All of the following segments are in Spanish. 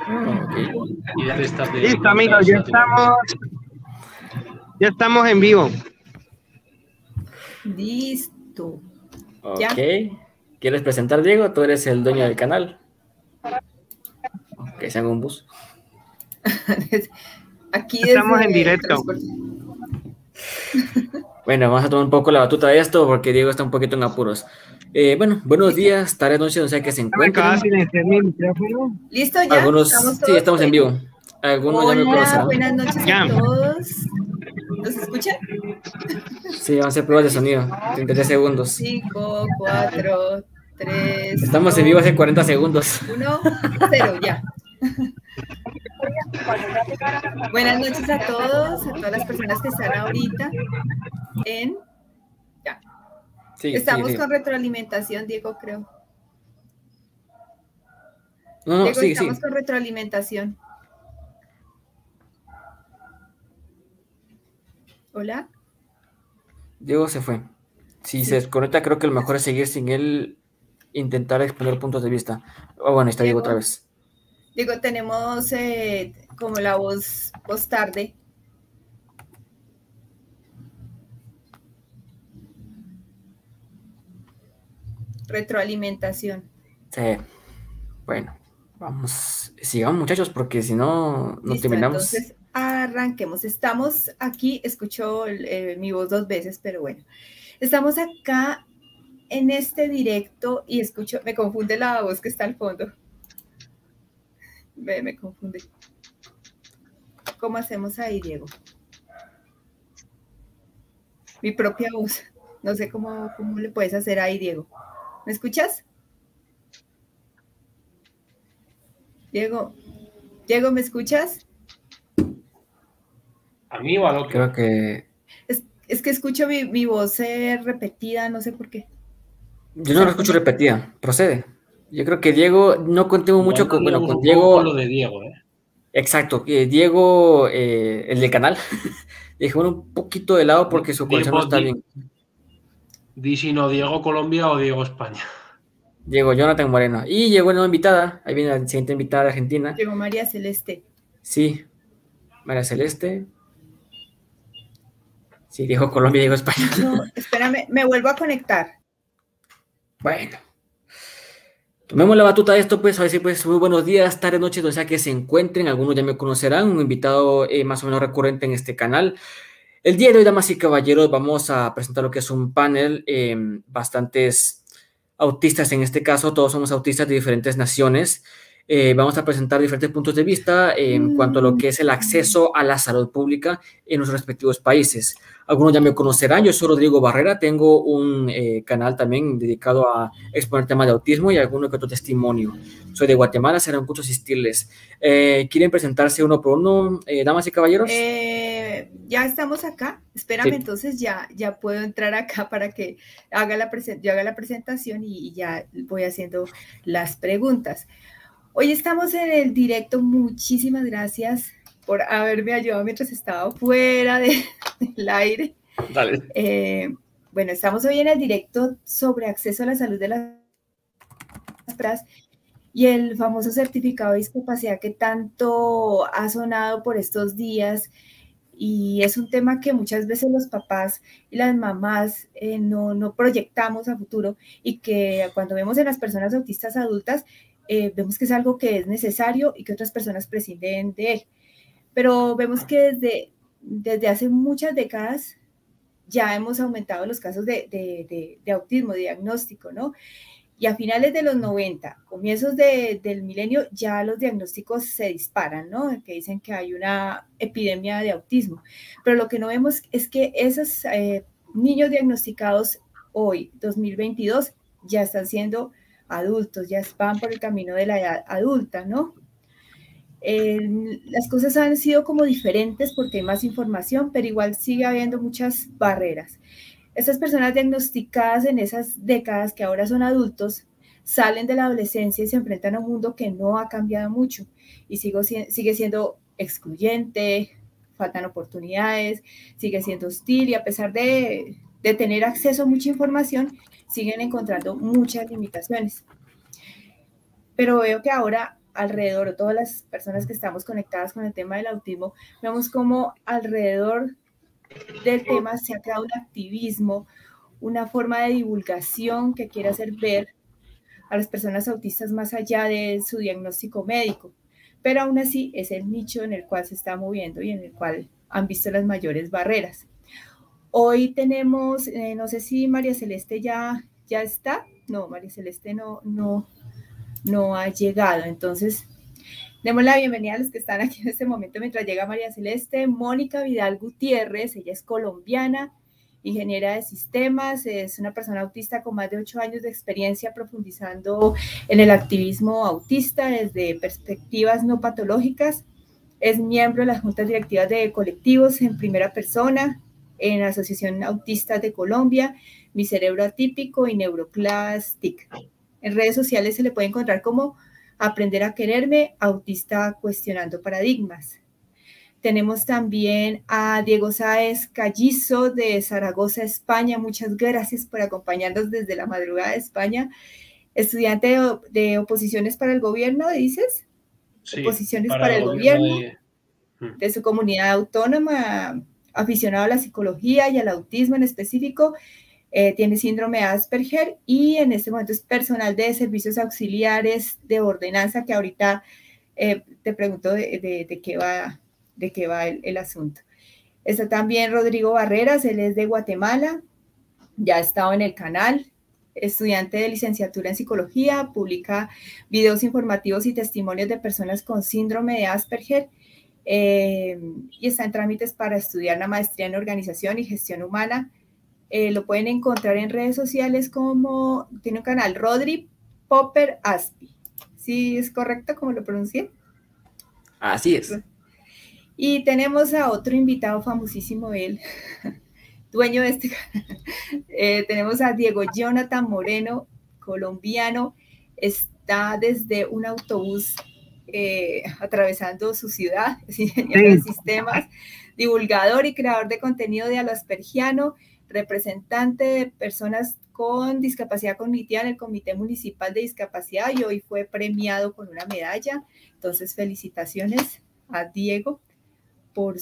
Ok. Y dale estas de... Listo, amigos, ya estamos en vivo. Listo. Ok. ¿Ya? ¿Quieres presentar, Diego? Tú eres el dueño del canal. Que se haga un bus. Aquí estamos en directo. Bueno, vamos a tomar un poco la batuta de esto porque Diego está un poquito en apuros. Bueno, buenos días, tarde, noche, no sé qué se encuentren. ¿Me silenciar mi micrófono? ¿Listo ya? Algunos, ¿Estamos todos? sí, estamos en vivo. Algunos ya me Hola, conocerán. buenas noches a todos. ¿Nos escuchan? Sí, vamos a hacer pruebas de sonido. 33 segundos. 5, 4, 3. Estamos en vivo hace 40 segundos. 1, 0, ya. Buenas noches a todas las personas que están ahorita en... Ya. Sí, estamos sí. con retroalimentación, Diego, creo. No, Diego, sí, estamos sí. con retroalimentación. Hola. Diego se fue. Si Sí. se desconecta, creo que lo mejor es seguir sin él, intentar exponer puntos de vista. Oh, bueno, está Diego otra vez. Diego, tenemos como la voz tarde. Retroalimentación. Sí. Bueno, vamos. Sigamos, muchachos, porque si no, no terminamos. Entonces, arranquemos. Estamos aquí, escucho mi voz 2 veces, pero bueno. Estamos acá en este directo y escucho, me confunde la voz que está al fondo. Me confunde. ¿Cómo hacemos ahí, Diego? Mi propia voz. No sé cómo le puedes hacer ahí, Diego. ¿Me escuchas? Diego, ¿me escuchas? ¿A mí o al otro? Creo que... Es que escucho mi voz repetida, no sé por qué. Yo no lo escucho repetida, procede. Yo creo que Diego, no contemos mucho con... Bueno, con Diego... Lo de Diego, Exacto, Diego, el del canal, dejó un poquito de lado porque su conexión no está bien. Di si no Diego Colombia o Diego España. Llegó Jonathan Moreno. Y llegó una invitada. Ahí viene la siguiente invitada de Argentina. Llegó María Celeste. Sí, María Celeste. Sí, dijo Colombia, dijo España. No, espérame, me vuelvo a conectar. Bueno. Tomemos la batuta de esto, pues, a ver si pues muy buenos días, tarde, noche, donde sea que se encuentren. Algunos ya me conocerán, un invitado más o menos recurrente en este canal. El día de hoy, damas y caballeros, vamos a presentar lo que es un panel, bastantes autistas en este caso, todos somos autistas de diferentes naciones. Vamos a presentar diferentes puntos de vista en cuanto a lo que es el acceso a la salud pública en los respectivos países. Algunos ya me conocerán, yo soy Rodrigo Barrera, tengo un canal también dedicado a exponer temas de autismo y alguno que otro testimonio. Soy de Guatemala, será un gusto asistirles. ¿Quieren presentarse uno por uno, damas y caballeros? Ya estamos acá, espérame, sí. Entonces ya puedo entrar acá para que yo haga la presentación y ya voy haciendo las preguntas. Hoy estamos en el directo, muchísimas gracias por haberme ayudado mientras estaba fuera del aire. Dale. Bueno, estamos hoy en el directo sobre acceso a la salud de las personas y el famoso certificado de discapacidad que tanto ha sonado por estos días, y es un tema que muchas veces los papás y las mamás no proyectamos a futuro, y que cuando vemos en las personas autistas adultas, vemos que es algo que es necesario y que otras personas prescinden de él. Pero vemos que desde hace muchas décadas ya hemos aumentado los casos de autismo, de diagnóstico, ¿no? Y a finales de los 90, comienzos del milenio, ya los diagnósticos se disparan, ¿no? Que dicen que hay una epidemia de autismo. Pero lo que no vemos es que esos niños diagnosticados hoy, 2022, ya están siendo adultos, ya van por el camino de la edad adulta, ¿no? Las cosas han sido como diferentes porque hay más información, pero igual sigue habiendo muchas barreras. Estas personas diagnosticadas en esas décadas, que ahora son adultos, salen de la adolescencia y se enfrentan a un mundo que no ha cambiado mucho y sigue siendo excluyente, faltan oportunidades, sigue siendo hostil, y a pesar de tener acceso a mucha información, siguen encontrando muchas limitaciones. Pero veo que ahora alrededor, todas las personas que estamos conectadas con el tema del autismo, vemos cómo alrededor del tema se ha creado un activismo, una forma de divulgación que quiere hacer ver a las personas autistas más allá de su diagnóstico médico, pero aún así es el nicho en el cual se está moviendo y en el cual han visto las mayores barreras. Hoy tenemos, no sé si María Celeste ya está, no, María Celeste no ha llegado, entonces demos la bienvenida a los que están aquí en este momento mientras llega María Celeste. Mónica Vidal Gutiérrez, ella es colombiana, ingeniera de sistemas, es una persona autista con más de 8 años de experiencia profundizando en el activismo autista desde perspectivas no patológicas. Es miembro de las juntas directivas de colectivos en primera persona, en la Asociación Autistas de Colombia, Mi Cerebro Atípico y Neuroclass TIC. En redes sociales se le puede encontrar como Aprender a Quererme, Autista Cuestionando Paradigmas. Tenemos también a Diego Sáez Callizo de Zaragoza, España. Muchas gracias por acompañarnos desde la madrugada de España. Estudiante de oposiciones para el gobierno, ¿dices? Sí, oposiciones para el gobierno de su comunidad autónoma, aficionado a la psicología y al autismo en específico. Tiene síndrome de Asperger y en este momento es personal de servicios auxiliares de ordenanza, que ahorita te pregunto de qué va el asunto. Está también Rodrigo Barreras, él es de Guatemala, ya ha estado en el canal, estudiante de licenciatura en psicología, publica videos informativos y testimonios de personas con síndrome de Asperger y está en trámites para estudiar una maestría en organización y gestión humana. Lo pueden encontrar en redes sociales como, tiene un canal, Rodri Popper Aspi. ¿Sí es correcto como lo pronuncié? Así es. Y tenemos a otro invitado famosísimo, él, dueño de este canal. Tenemos a Diego Jonathan Moreno, colombiano. Está desde un autobús atravesando su ciudad, es ingeniero de sistemas, divulgador y creador de contenido de Alaspergiano, representante de personas con discapacidad cognitiva en el Comité Municipal de Discapacidad y hoy fue premiado con una medalla. Entonces, felicitaciones a Diego por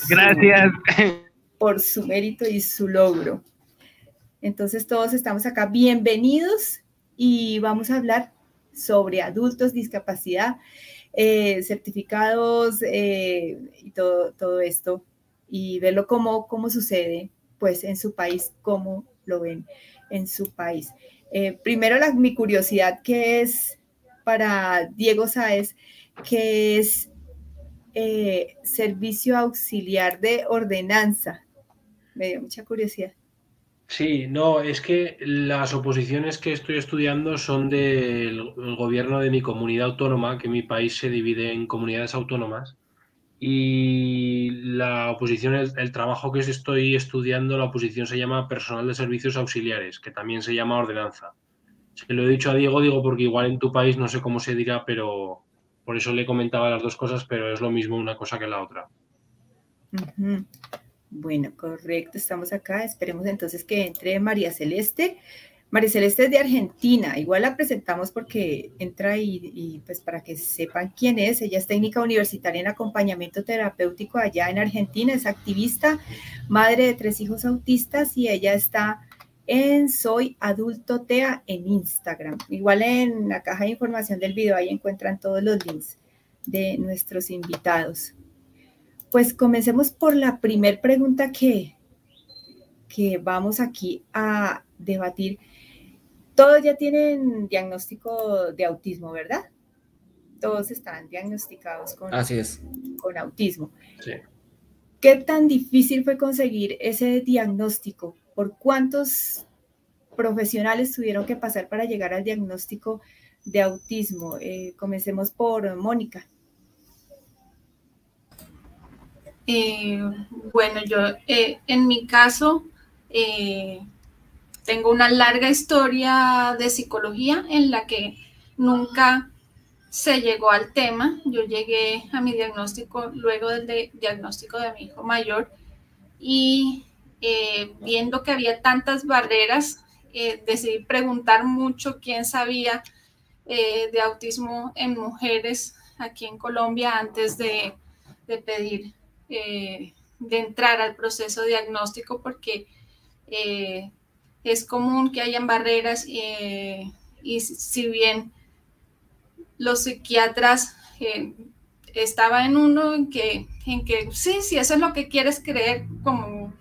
su mérito y su logro. Entonces, todos estamos acá bienvenidos y vamos a hablar sobre adultos, discapacidad, certificados y todo esto y verlo cómo sucede pues en su país, cómo lo ven en su país. Primero, mi curiosidad, que es para Diego Sáez, que es servicio auxiliar de ordenanza. Me dio mucha curiosidad. Sí, no, es que las oposiciones que estoy estudiando son del gobierno de mi comunidad autónoma, que mi país se divide en comunidades autónomas. Y la oposición, el trabajo que estoy estudiando, la oposición se llama personal de servicios auxiliares, que también se llama ordenanza. Se lo he dicho a Diego, digo, porque igual en tu país no sé cómo se dirá, pero por eso le comentaba las dos cosas, pero es lo mismo una cosa que la otra. Uh-huh. Bueno, correcto, estamos acá. Esperemos entonces que entre María Celeste. María Celeste es de Argentina, igual la presentamos porque entra y pues para que sepan quién es. Ella es técnica universitaria en acompañamiento terapéutico allá en Argentina, es activista, madre de 3 hijos autistas y ella está en Soy Adulto TEA en Instagram. Igual en la caja de información del video ahí encuentran todos los links de nuestros invitados. Pues comencemos por la primera pregunta que vamos aquí a debatir. Todos ya tienen diagnóstico de autismo, ¿verdad? Todos están diagnosticados con autismo. Sí. ¿Qué tan difícil fue conseguir ese diagnóstico? ¿Por cuántos profesionales tuvieron que pasar para llegar al diagnóstico de autismo? Comencemos por Mónica. Bueno, yo en mi caso tengo una larga historia de psicología en la que nunca se llegó al tema. Yo llegué a mi diagnóstico luego del diagnóstico de mi hijo mayor y viendo que había tantas barreras, decidí preguntar mucho quién sabía de autismo en mujeres aquí en Colombia antes de pedir, de entrar al proceso diagnóstico, porque es común que hayan barreras y si bien los psiquiatras estaba en uno en que sí, eso es lo que quieres creer, como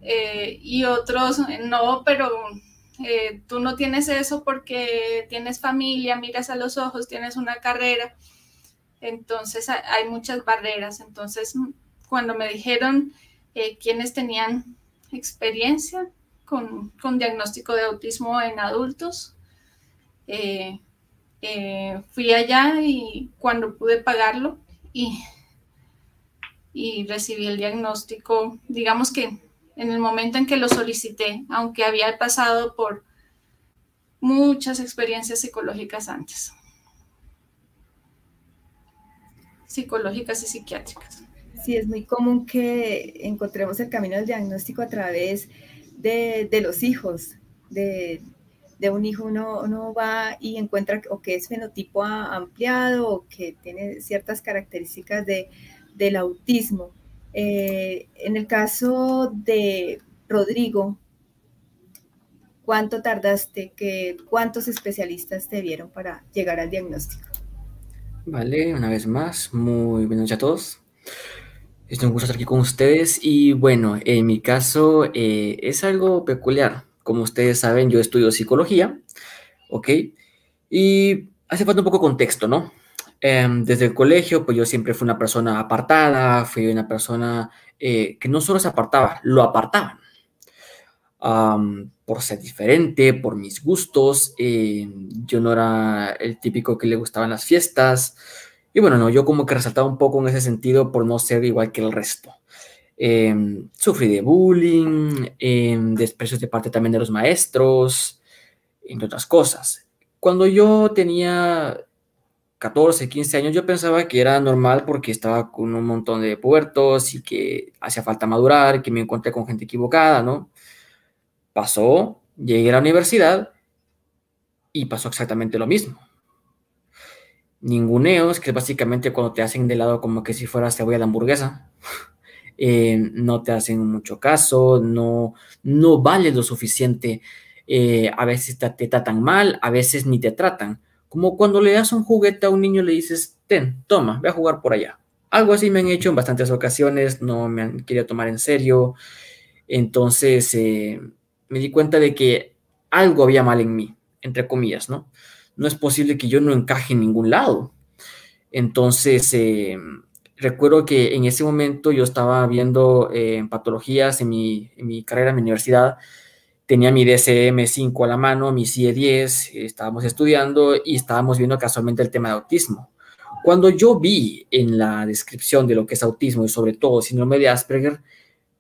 y otros no, pero tú no tienes eso porque tienes familia, miras a los ojos, tienes una carrera, entonces hay muchas barreras. Entonces, cuando me dijeron quiénes tenían experiencia con diagnóstico de autismo en adultos, fui allá y cuando pude pagarlo y recibí el diagnóstico, digamos que en el momento en que lo solicité, aunque había pasado por muchas experiencias psicológicas antes, psicológicas y psiquiátricas. Sí, es muy común que encontremos el camino del diagnóstico a través de los hijos, de un hijo uno va y encuentra o que es fenotipo ampliado o que tiene ciertas características del autismo. En el caso de Rodrigo, ¿cuánto tardaste? ¿Cuántos especialistas te vieron para llegar al diagnóstico? Vale, una vez más, muy buenas noches a todos. Es un gusto estar aquí con ustedes y bueno, en mi caso es algo peculiar. Como ustedes saben, yo estudio psicología, ¿ok? Y hace falta un poco de contexto, ¿no? Desde el colegio, pues yo siempre fui una persona apartada, fui una persona que no solo se apartaba, lo apartaban. Por ser diferente, por mis gustos, yo no era el típico que le gustaban las fiestas, y bueno, no, yo como que resaltaba un poco en ese sentido por no ser igual que el resto. Sufrí de bullying, desprecios de parte también de los maestros, entre otras cosas. Cuando yo tenía 14, 15 años, yo pensaba que era normal porque estaba con un montón de pubertos y que hacía falta madurar, que me encontré con gente equivocada, ¿no? Pasó, llegué a la universidad y pasó exactamente lo mismo. Ninguneos, que es básicamente cuando te hacen de lado como que si fuera cebolla de hamburguesa. No te hacen mucho caso, no vale lo suficiente. A veces te tratan mal, a veces ni te tratan. Como cuando le das un juguete a un niño y le dices, ten, toma, ve a jugar por allá. Algo así me han hecho en bastantes ocasiones, no me han querido tomar en serio. Entonces me di cuenta de que algo había mal en mí, entre comillas, ¿no? No es posible que yo no encaje en ningún lado. Entonces, recuerdo que en ese momento yo estaba viendo patologías en mi carrera, en mi universidad. Tenía mi DSM-5 a la mano, mi CIE-10, estábamos estudiando y estábamos viendo casualmente el tema de autismo. Cuando yo vi en la descripción de lo que es autismo y sobre todo síndrome de Asperger,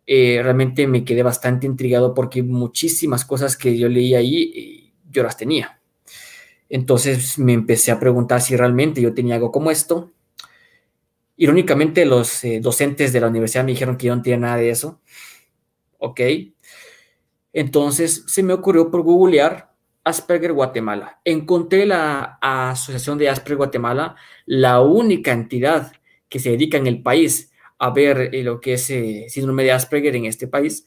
realmente me quedé bastante intrigado porque muchísimas cosas que yo leí ahí, yo las tenía. Entonces me empecé a preguntar si realmente yo tenía algo como esto. Irónicamente, los docentes de la universidad me dijeron que yo no tenía nada de eso. Ok. Entonces se me ocurrió por googlear Asperger Guatemala. Encontré la Asociación de Asperger Guatemala, la única entidad que se dedica en el país a ver lo que es síndrome de Asperger en este país.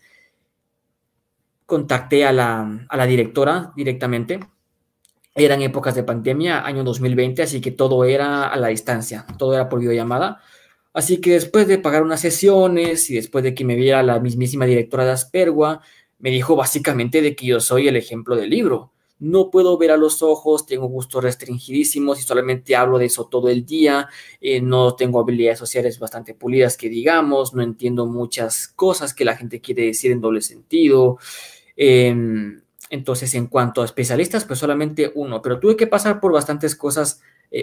Contacté a la directora directamente. Eran épocas de pandemia, año 2020, así que todo era a la distancia, todo era por videollamada. Así que después de pagar unas sesiones y después de que me viera la mismísima directora de Aspergua, me dijo básicamente de que yo soy el ejemplo del libro. No puedo ver a los ojos, tengo gustos restringidísimos y solamente hablo de eso todo el día. No tengo habilidades sociales bastante pulidas que digamos, no entiendo muchas cosas que la gente quiere decir en doble sentido. Entonces, en cuanto a especialistas, pues solamente uno, pero tuve que pasar por bastantes cosas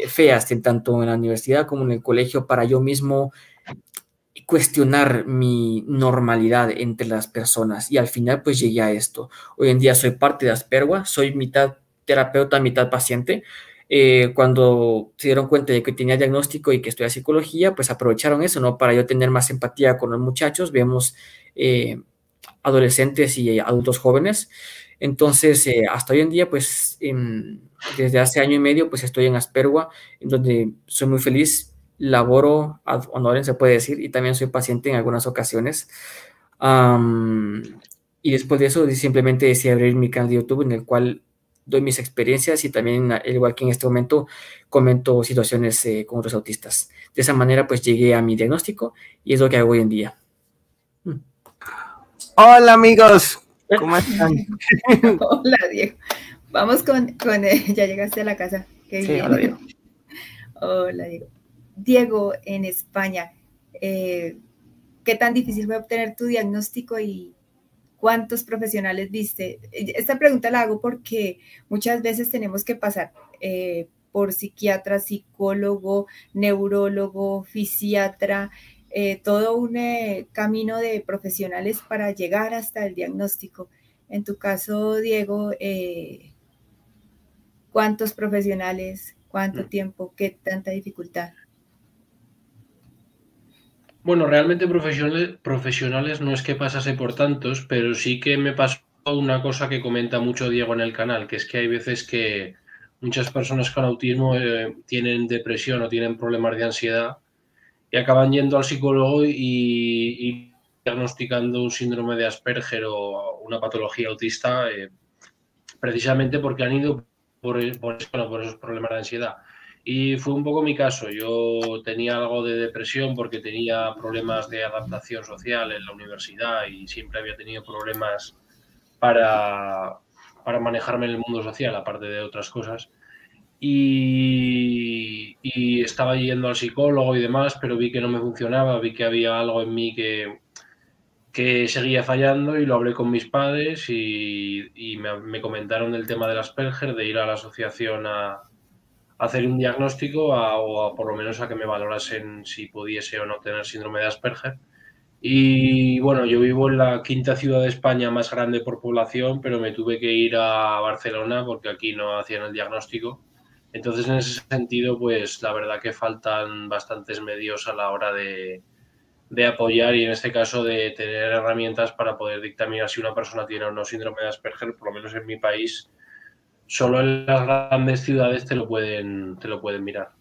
feas, tanto en la universidad como en el colegio, para yo mismo cuestionar mi normalidad entre las personas y al final pues llegué a esto. Hoy en día soy parte de Aspergua, soy mitad terapeuta, mitad paciente. Cuando se dieron cuenta de que tenía diagnóstico y que estudiaba psicología, pues aprovecharon eso, ¿no? Para yo tener más empatía con los muchachos. Vemos adolescentes y adultos jóvenes. Entonces, hasta hoy en día, pues, desde hace año y medio, pues estoy en Asperua, en donde soy muy feliz, laboro ad honorem, se puede decir, y también soy paciente en algunas ocasiones. Am, y después de eso, simplemente decidí abrir mi canal de YouTube, en el cual doy mis experiencias y también, al igual que en este momento, comento situaciones con otros autistas. De esa manera, pues, llegué a mi diagnóstico y es lo que hago hoy en día. Hola amigos, ¿cómo están? Hola, Diego. Vamos ya llegaste a la casa. Qué Sí, bien. hola, Diego. Hola, Diego. Diego, en España, ¿qué tan difícil fue obtener tu diagnóstico y cuántos profesionales viste? Esta pregunta la hago porque muchas veces tenemos que pasar por psiquiatra, psicólogo, neurólogo, fisiatra, todo un camino de profesionales para llegar hasta el diagnóstico. En tu caso, Diego, ¿cuántos profesionales? ¿Cuánto tiempo? ¿Qué tanta dificultad? Bueno, realmente profesionales no es que pasase por tantos, pero sí que me pasó una cosa que comenta mucho Diego en el canal, que es que hay veces que muchas personas con autismo tienen depresión o tienen problemas de ansiedad y acaban yendo al psicólogo y diagnosticando un síndrome de Asperger o una patología autista precisamente porque han ido por esos problemas de ansiedad. Y fue un poco mi caso. Yo tenía algo de depresión porque tenía problemas de adaptación social en la universidad y siempre había tenido problemas para manejarme en el mundo social, aparte de otras cosas. Y estaba yendo al psicólogo y demás, pero vi que no me funcionaba, vi que había algo en mí que seguía fallando y lo hablé con mis padres y me comentaron el tema del Asperger, de ir a la asociación a hacer un diagnóstico o por lo menos a que me valorasen si pudiese o no tener síndrome de Asperger. Y bueno, yo vivo en la quinta ciudad de España más grande por población, pero me tuve que ir a Barcelona porque aquí no hacían el diagnóstico. Entonces, en ese sentido, pues la verdad que faltan bastantes medios a la hora de apoyar y en este caso de tener herramientas para poder dictaminar si una persona tiene o no síndrome de Asperger, por lo menos en mi país, solo en las grandes ciudades te lo pueden mirar.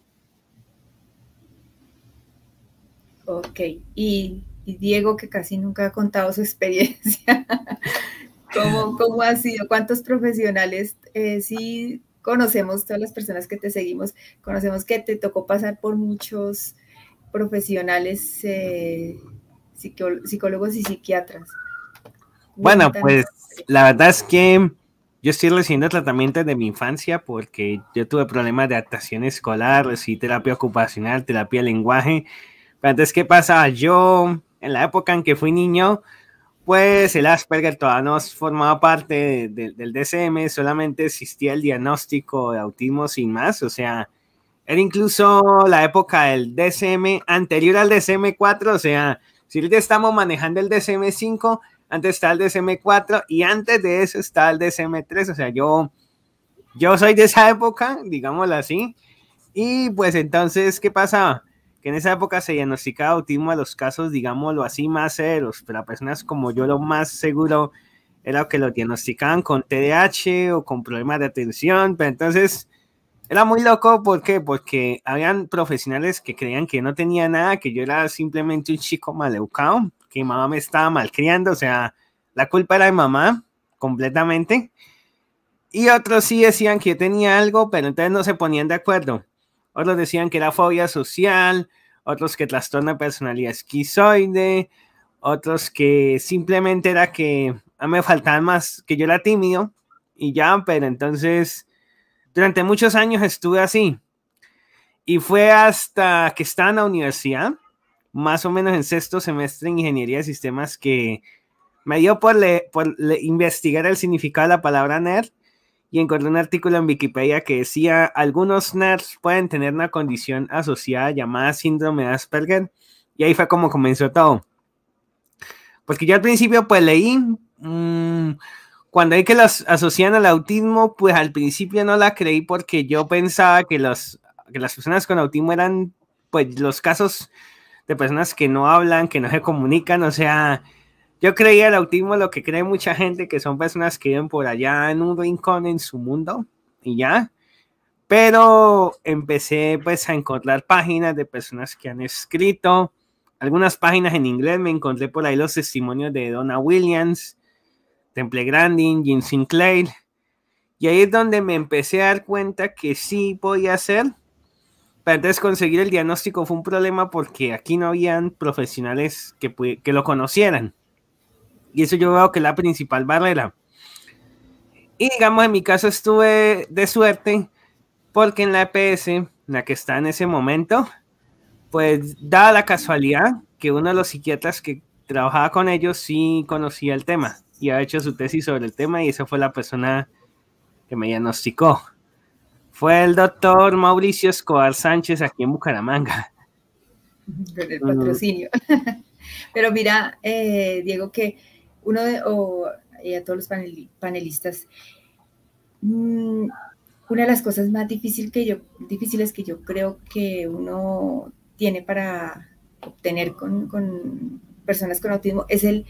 Ok, y Diego, que casi nunca ha contado su experiencia, ¿cómo ha sido? ¿Cuántos profesionales? Sí, conocemos, todas las personas que te seguimos, conocemos que te tocó pasar por muchos profesionales, psicólogos y psiquiatras. Bueno, pues la verdad es que yo estoy recibiendo tratamiento de mi infancia porque yo tuve problemas de adaptación escolar, recibí terapia ocupacional, terapia de lenguaje. Pero entonces, ¿qué pasa? Yo, en la época en que fui niño, pues el Asperger todavía no formaba parte del DSM, solamente existía el diagnóstico de autismo sin más, o sea, era incluso la época del DSM anterior al DSM-4, o sea, si ahorita estamos manejando el DSM-5, antes está el DSM-4 y antes de eso está el DSM-3, o sea, yo soy de esa época, digámoslo así, y pues entonces, ¿qué pasa? Que en esa época se diagnosticaba autismo a los casos, digámoslo así, más severos, pero a personas como yo lo más seguro era que lo diagnosticaban con TDAH o con problemas de atención, pero entonces era muy loco, ¿por qué? Porque habían profesionales que creían que no tenía nada, que yo era simplemente un chico maleducado, que mi mamá me estaba malcriando, o sea, la culpa era de mamá, completamente, y otros sí decían que yo tenía algo, pero entonces no se ponían de acuerdo. Otros decían que era fobia social, otros que trastorno de personalidad esquizoide, otros que simplemente era que a mí me faltaban más, que yo era tímido y ya, pero entonces durante muchos años estuve así y fue hasta que estaba en la universidad, más o menos en sexto semestre de ingeniería de sistemas, que me dio por investigar el significado de la palabra nerd y encontré un artículo en Wikipedia que decía algunos nerds pueden tener una condición asociada llamada síndrome de Asperger, y ahí fue como comenzó todo. Porque yo al principio pues leí, cuando hay que los asocian al autismo, pues al principio no la creí porque yo pensaba que las personas con autismo eran pues los casos de personas que no hablan, que no se comunican, o sea, Yo creía el autismo lo que cree mucha gente, que son personas que viven por allá en un rincón en su mundo y ya. Pero empecé pues a encontrar páginas de personas que han escrito, algunas páginas en inglés, me encontré por ahí los testimonios de Donna Williams, Temple Grandin, Jim Sinclair, y ahí es donde me empecé a dar cuenta que sí podía hacer. Pero entonces conseguir el diagnóstico fue un problema porque aquí no habían profesionales que lo conocieran. Y eso yo veo que es la principal barrera. Y digamos, en mi caso estuve de suerte porque en la EPS, en la que está en ese momento, pues dada la casualidad que uno de los psiquiatras que trabajaba con ellos sí conocía el tema y ha hecho su tesis sobre el tema, y esa fue la persona que me diagnosticó. Fue el doctor Mauricio Escobar Sánchez aquí en Bucaramanga. Con el patrocinio. Pero mira, Diego, que uno de, a todos los panelistas, una de las cosas más difíciles que yo creo que uno tiene para obtener con personas con autismo es el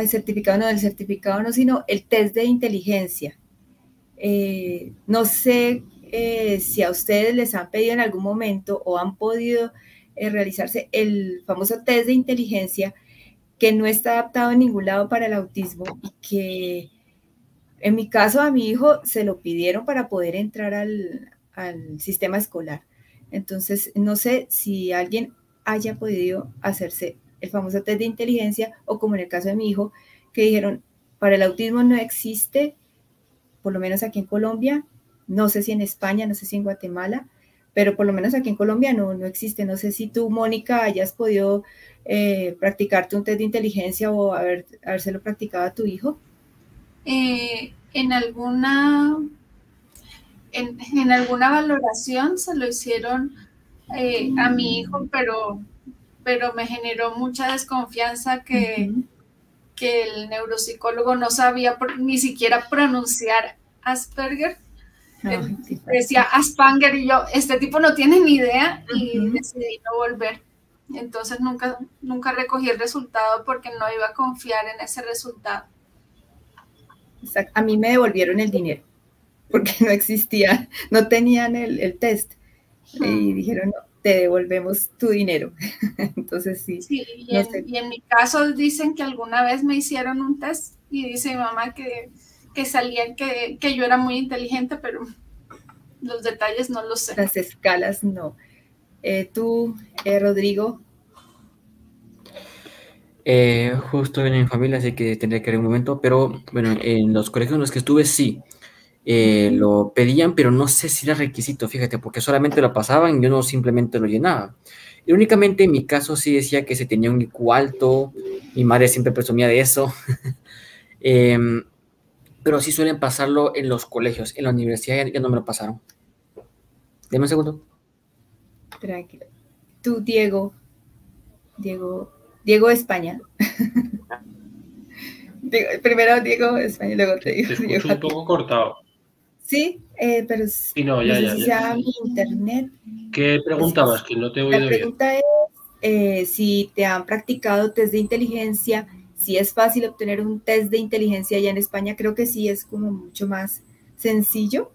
certificado no, sino el test de inteligencia. No sé si a ustedes les han pedido en algún momento o han podido realizarse el famoso test de inteligencia, que no está adaptado en ningún lado para el autismo y que en mi caso a mi hijo se lo pidieron para poder entrar al sistema escolar. Entonces, no sé si alguien haya podido hacerse el famoso test de inteligencia, o como en el caso de mi hijo, que dijeron, para el autismo no existe, por lo menos aquí en Colombia, no sé si en España, no sé si en Guatemala, pero por lo menos aquí en Colombia no existe. No sé si tú, Mónica, hayas podido practicarte un test de inteligencia o habérselo practicado a tu hijo. En alguna valoración se lo hicieron a mi hijo, pero me generó mucha desconfianza que el neuropsicólogo no sabía ni siquiera pronunciar Asperger. Decía Asperger y yo, este tipo no tiene ni idea, y decidí no volver. Entonces nunca recogí el resultado porque no iba a confiar en ese resultado. Exacto. A mí me devolvieron el dinero porque no existía, no tenían el test y dijeron, no, te devolvemos tu dinero. Entonces sí. Y en mi caso dicen que alguna vez me hicieron un test y dice mi mamá que salía que yo era muy inteligente, pero los detalles no los sé. Las escalas no. ¿Tú, Rodrigo? Justo en mi familia, así que tendría que ir un momento, pero bueno, en los colegios en los que estuve sí, lo pedían, pero no sé si era requisito, fíjate, porque solamente lo pasaban y yo no simplemente lo llenaba. Y únicamente en mi caso sí decía que se tenía un IQ alto, mi madre siempre presumía de eso, pero sí suelen pasarlo en los colegios, en la universidad ya no me lo pasaron. Deme un segundo. Tranquilo. Tú, Diego España. Primero Diego España, luego te digo. Te escucho un poco cortado. Sí, pero sí, no sé si sea mi internet. ¿Qué preguntabas? Que no te he oído bien. La pregunta es si te han practicado test de inteligencia, si es fácil obtener un test de inteligencia allá en España. Creo que sí es como mucho más sencillo.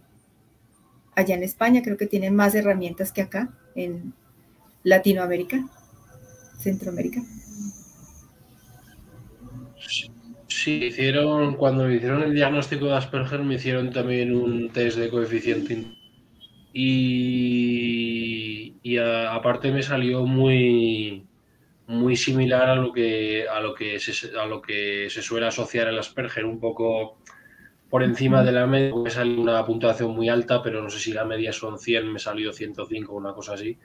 Allá en España creo que tienen más herramientas que acá en Latinoamérica, Centroamérica. Sí, cuando me hicieron el diagnóstico de Asperger, me hicieron también un test de coeficiente y aparte me salió muy similar a lo que se suele asociar al Asperger, un poco por encima de la media. Me salió una puntuación muy alta, pero no sé si la media son 100, me salió 105, una cosa así.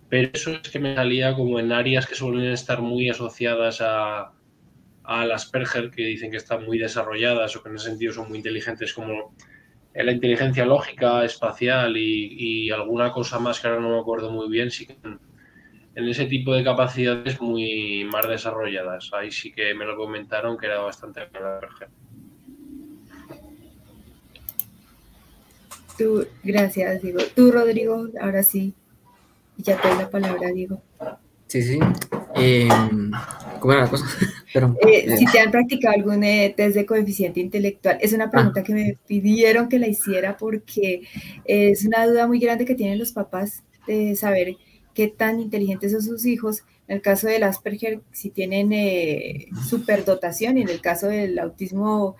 Pero eso es que me salía como en áreas que suelen estar muy asociadas al Asperger, que dicen que están muy desarrolladas o que en ese sentido son muy inteligentes, como la inteligencia lógica, espacial y alguna cosa más que ahora no me acuerdo muy bien. Sí que en ese tipo de capacidades muy más desarrolladas. Ahí sí que me lo comentaron que era bastante Asperger. Gracias, Diego. Tú, Rodrigo, ahora sí. Ya te doy la palabra, Diego. Sí. ¿Cómo era la cosa? Pero, si te han practicado algún test de coeficiente intelectual, es una pregunta que me pidieron que la hiciera porque es una duda muy grande que tienen los papás de saber qué tan inteligentes son sus hijos. En el caso del Asperger, si tienen superdotación, y en el caso del autismo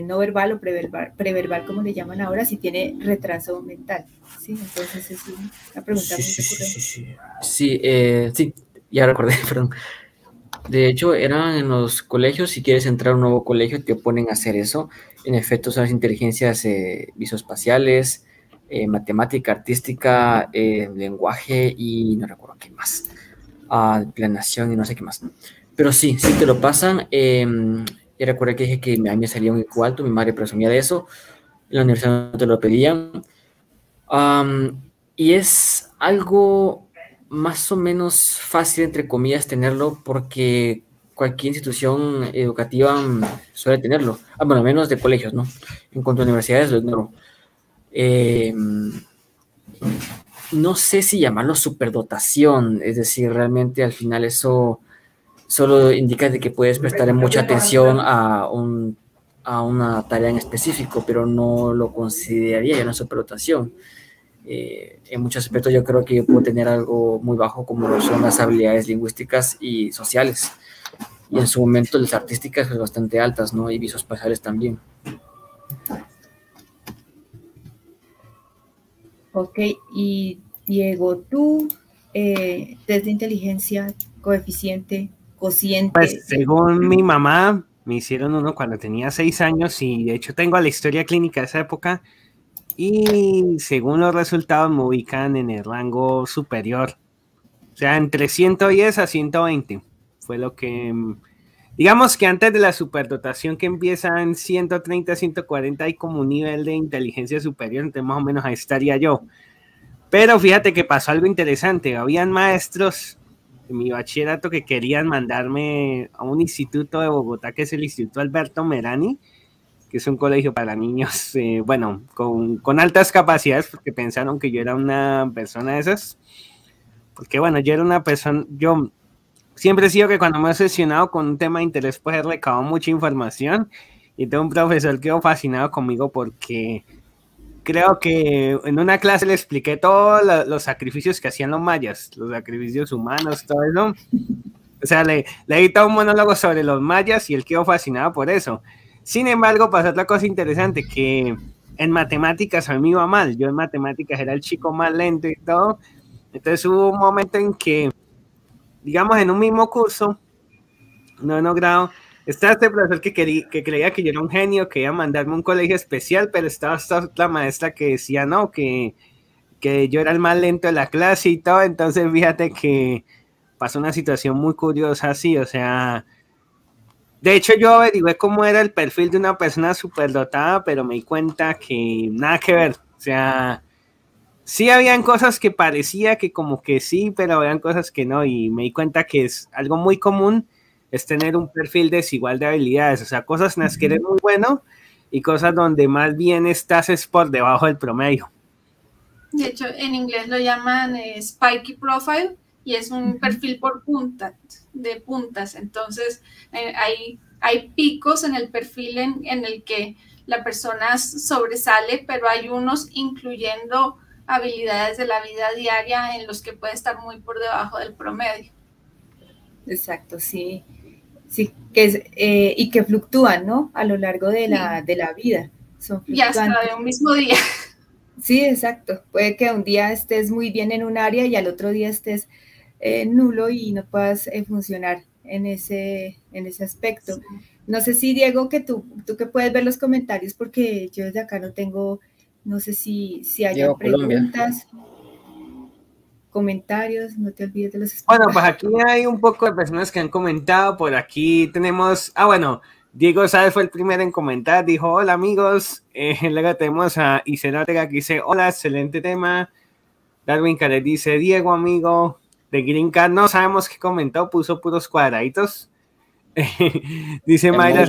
no verbal o preverbal, como le llaman ahora, si tiene retraso mental. ¿Sí? Entonces es una pregunta muy recurrente. Sí, ya recordé, perdón. De hecho, eran en los colegios, si quieres entrar a un nuevo colegio, te ponen a hacer eso. En efecto, son las inteligencias visoespaciales, matemática, artística, lenguaje y no recuerdo qué más. Planeación y no sé qué más. Pero sí te lo pasan. Y recuerdo que dije que a mí me salía un IQ alto, mi madre presumía de eso. En la universidad no te lo pedían. Y es algo más o menos fácil, entre comillas, tenerlo porque cualquier institución educativa suele tenerlo. Bueno, menos de colegios, ¿no? En cuanto a universidades, lo ignoro. No sé si llamarlo superdotación, es decir, realmente al final eso solo indica de que puedes prestar mucha atención a una tarea en específico, pero no lo consideraría ya una superdotación. En muchos aspectos yo creo que yo puedo tener algo muy bajo como son las habilidades lingüísticas y sociales, y en su momento las artísticas pues bastante altas, ¿no? Y visoespaciales también. Ok, y Diego, tú, desde inteligencia, coeficiente, cociente. Pues según mi mamá, me hicieron uno cuando tenía 6 años y de hecho tengo la historia clínica de esa época y según los resultados me ubican en el rango superior. O sea, entre 110 a 120 fue lo que... Digamos que antes de la superdotación que empieza en 130 a 140 hay como un nivel de inteligencia superior, entonces más o menos ahí estaría yo. Pero fíjate que pasó algo interesante, habían maestros de mi bachillerato que querían mandarme a un instituto de Bogotá que es el Instituto Alberto Merani, que es un colegio para niños, bueno, con altas capacidades, porque pensaron que yo era una persona de esas. Porque bueno, yo era una persona, yo siempre he sido que cuando me he obsesionado con un tema de interés, pues he recabado mucha información y tengo un profesor que quedó fascinado conmigo porque creo que en una clase le expliqué todos los sacrificios que hacían los mayas, los sacrificios humanos, todo eso. O sea, le di todo un monólogo sobre los mayas y él quedó fascinado por eso. Sin embargo, pasó otra cosa interesante, que en matemáticas a mí me iba mal. Yo en matemáticas era el chico más lento y todo. Entonces hubo un momento en que, digamos, en un mismo curso, noveno grado, estaba este profesor que creía que yo era un genio, que iba a mandarme a un colegio especial, pero estaba esta otra maestra que decía no, que yo era el más lento de la clase y todo. Entonces fíjate que pasó una situación muy curiosa así, o sea, de hecho yo averigué cómo era el perfil de una persona superdotada, pero me di cuenta que nada que ver, o sea, sí habían cosas que parecía que como que sí, pero habían cosas que no, y me di cuenta que es algo muy común, es tener un perfil desigual de habilidades, o sea, cosas en las que eres muy bueno y cosas donde más bien estás es por debajo del promedio. De hecho, en inglés lo llaman spiky profile y es un perfil por puntas. Entonces, hay picos en el perfil en el que la persona sobresale, pero hay unos incluyendo habilidades de la vida diaria en los que puede estar muy por debajo del promedio. Exacto, sí. Sí, que es, y que fluctúan, ¿no? A lo largo de la vida. Son y hasta de un mismo día. Sí, exacto. Puede que un día estés muy bien en un área y al otro día estés nulo y no puedas funcionar en ese aspecto. Sí. No sé si, Diego, que tú que puedes ver los comentarios, porque yo desde acá no tengo, no sé si hay preguntas. Colombia. Comentarios, no te olvides de los... Bueno, pues aquí hay un poco de personas que han comentado, por aquí tenemos, bueno, Diego Sáez fue el primero en comentar, dijo, hola amigos, luego tenemos a Isela Ortega que dice, hola, excelente tema, Darwin Caret dice, Diego amigo, de Green Card, no sabemos qué comentó, puso puros cuadraditos, dice Mayra,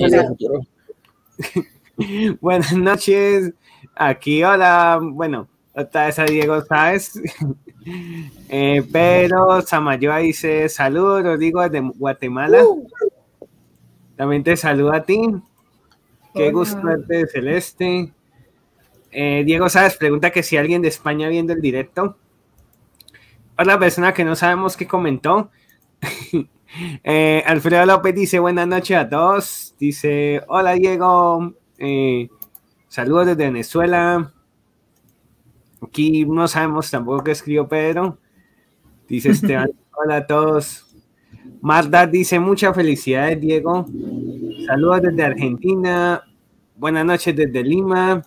buenas noches, aquí, hola, bueno, Otra vez a Diego Sáez. Pero Samayoa dice: saludos, Rodrigo, desde Guatemala. También te saludo a ti. Qué gusto verte de Celeste. Diego Sáez pregunta que si alguien de España viendo el directo. Otra persona que no sabemos qué comentó. Alfredo López dice: buenas noches a todos. Dice: hola Diego, saludos desde Venezuela. Aquí no sabemos tampoco qué escribió Pedro. Dice Esteban: hola a todos. Marta dice: muchas felicidades Diego, saludos desde Argentina, buenas noches desde Lima.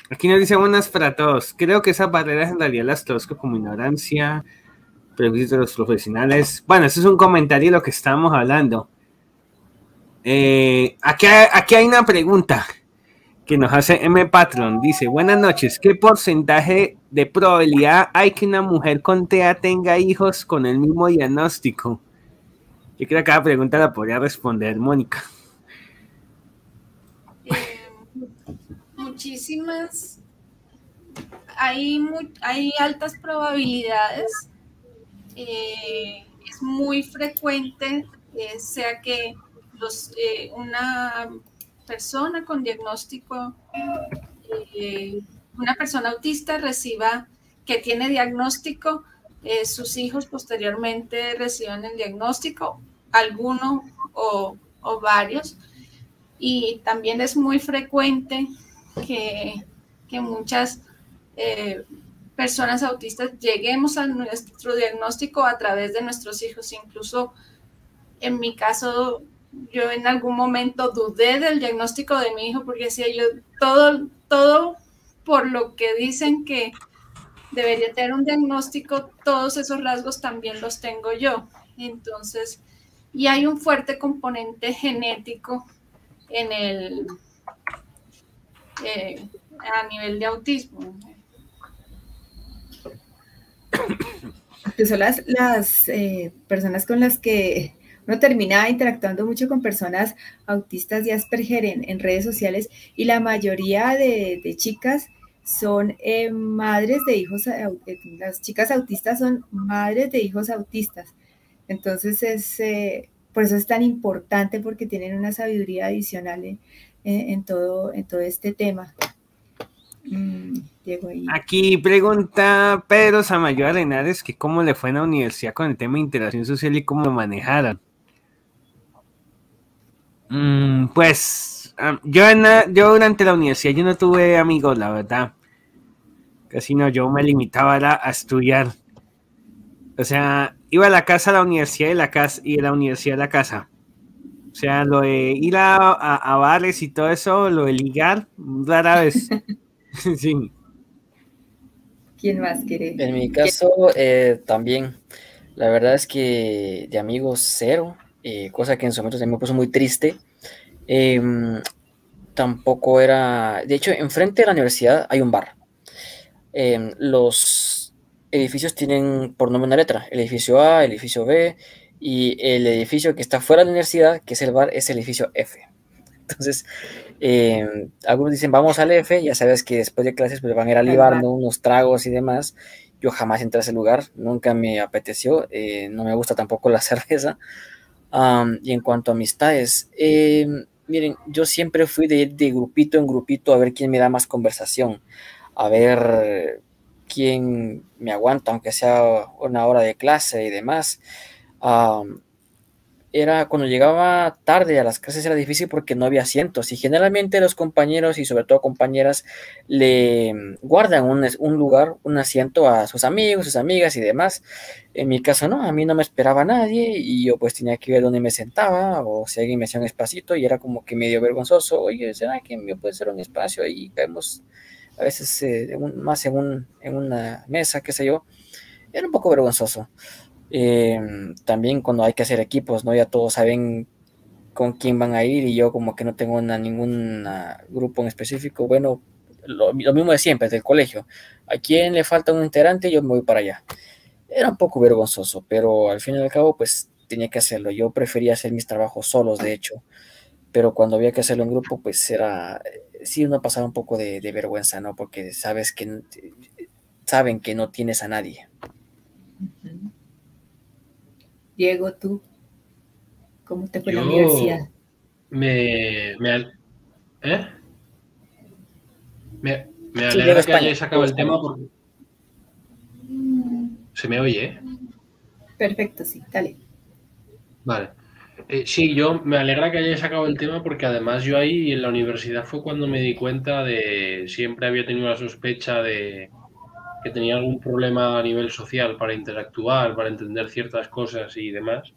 Aquí nos dice: buenas para todos. Creo que esas barreras en realidad las traduzco como ignorancia, prejuicios de los profesionales. Bueno, eso es un comentario de lo que estábamos hablando. Aquí hay una pregunta que nos hace M. Patron. Dice: buenas noches, ¿qué porcentaje de probabilidad hay que una mujer con TEA tenga hijos con el mismo diagnóstico? Yo creo que cada pregunta la podría responder Mónica. Muchísimas. Hay altas probabilidades. Es muy frecuente, sea que una persona con diagnóstico, una persona autista reciba, que tiene diagnóstico, sus hijos posteriormente reciban el diagnóstico, alguno o varios. Y también es muy frecuente que muchas personas autistas lleguemos a nuestro diagnóstico a través de nuestros hijos. Incluso en mi caso, yo en algún momento dudé del diagnóstico de mi hijo porque decía yo, todo por lo que dicen que debería tener un diagnóstico, todos esos rasgos también los tengo yo. Entonces, y hay un fuerte componente genético a nivel de autismo. Que son las personas con las que uno termina interactuando mucho, con personas autistas y Asperger en redes sociales, y la mayoría de chicas son madres de hijos, las chicas autistas son madres de hijos autistas. Entonces por eso es tan importante, porque tienen una sabiduría adicional en todo este tema. Diego, ahí. Aquí pregunta Pedro Samayoa Arenares que cómo le fue en la universidad con el tema de interacción social y cómo lo manejaron. Pues yo durante la universidad yo no tuve amigos, la verdad. Casi no, yo me limitaba a estudiar. O sea, iba a la casa a la universidad y de la universidad a la casa. O sea, lo de ir a bares y todo eso, lo de ligar, rara vez. Sí. ¿Quién más quiere? En mi caso, también, la verdad es que de amigos cero, cosa que en su momento también me puso muy triste. Tampoco era, de hecho, enfrente de la universidad hay un bar. Los edificios tienen por nombre una letra: el edificio A, el edificio B, y el edificio que está fuera de la universidad, que es el bar, es el edificio F. Entonces, algunos dicen vamos al F, ya sabes que después de clases pues van a ir a libar, ¿no? Unos tragos y demás. Yo jamás entré a ese lugar, nunca me apeteció, no me gusta tampoco la cerveza. Y en cuanto a amistades, miren, yo siempre fui de ir de grupito en grupito a ver quién me da más conversación, a ver quién me aguanta, aunque sea una hora de clase y demás. Era cuando llegaba tarde a las clases era difícil porque no había asientos, y generalmente los compañeros y sobre todo compañeras le guardan un lugar, un asiento a sus amigos, sus amigas y demás. En mi caso no, a mí no me esperaba nadie y yo pues tenía que ver dónde me sentaba o si alguien me hacía un espacito, y era como que medio vergonzoso. Oye, ¿será que me puede hacer un espacio? Y caemos a veces más en una mesa, qué sé yo. Era un poco vergonzoso. También cuando hay que hacer equipos, ¿no? Ya todos saben con quién van a ir y yo como que no tengo ningún grupo en específico. Bueno, lo mismo de siempre, del colegio. ¿A quién le falta un integrante? Yo me voy para allá. Era un poco vergonzoso, pero al fin y al cabo pues tenía que hacerlo. Yo prefería hacer mis trabajos solos, de hecho, pero cuando había que hacerlo en grupo pues sí uno pasaba un poco de vergüenza, ¿no? Porque saben que no tienes a nadie. Diego, ¿tú cómo te fue en la Yo universidad? me Sí, Diego alegra que España. hayáis sacado Diego el tema España. porque se me oye, ¿eh? Perfecto, sí, dale. Vale. Sí, yo me alegra que hayáis sacado el tema porque además yo ahí en la universidad fue cuando me di cuenta siempre había tenido la sospecha de que tenía algún problema a nivel social para interactuar, para entender ciertas cosas y demás.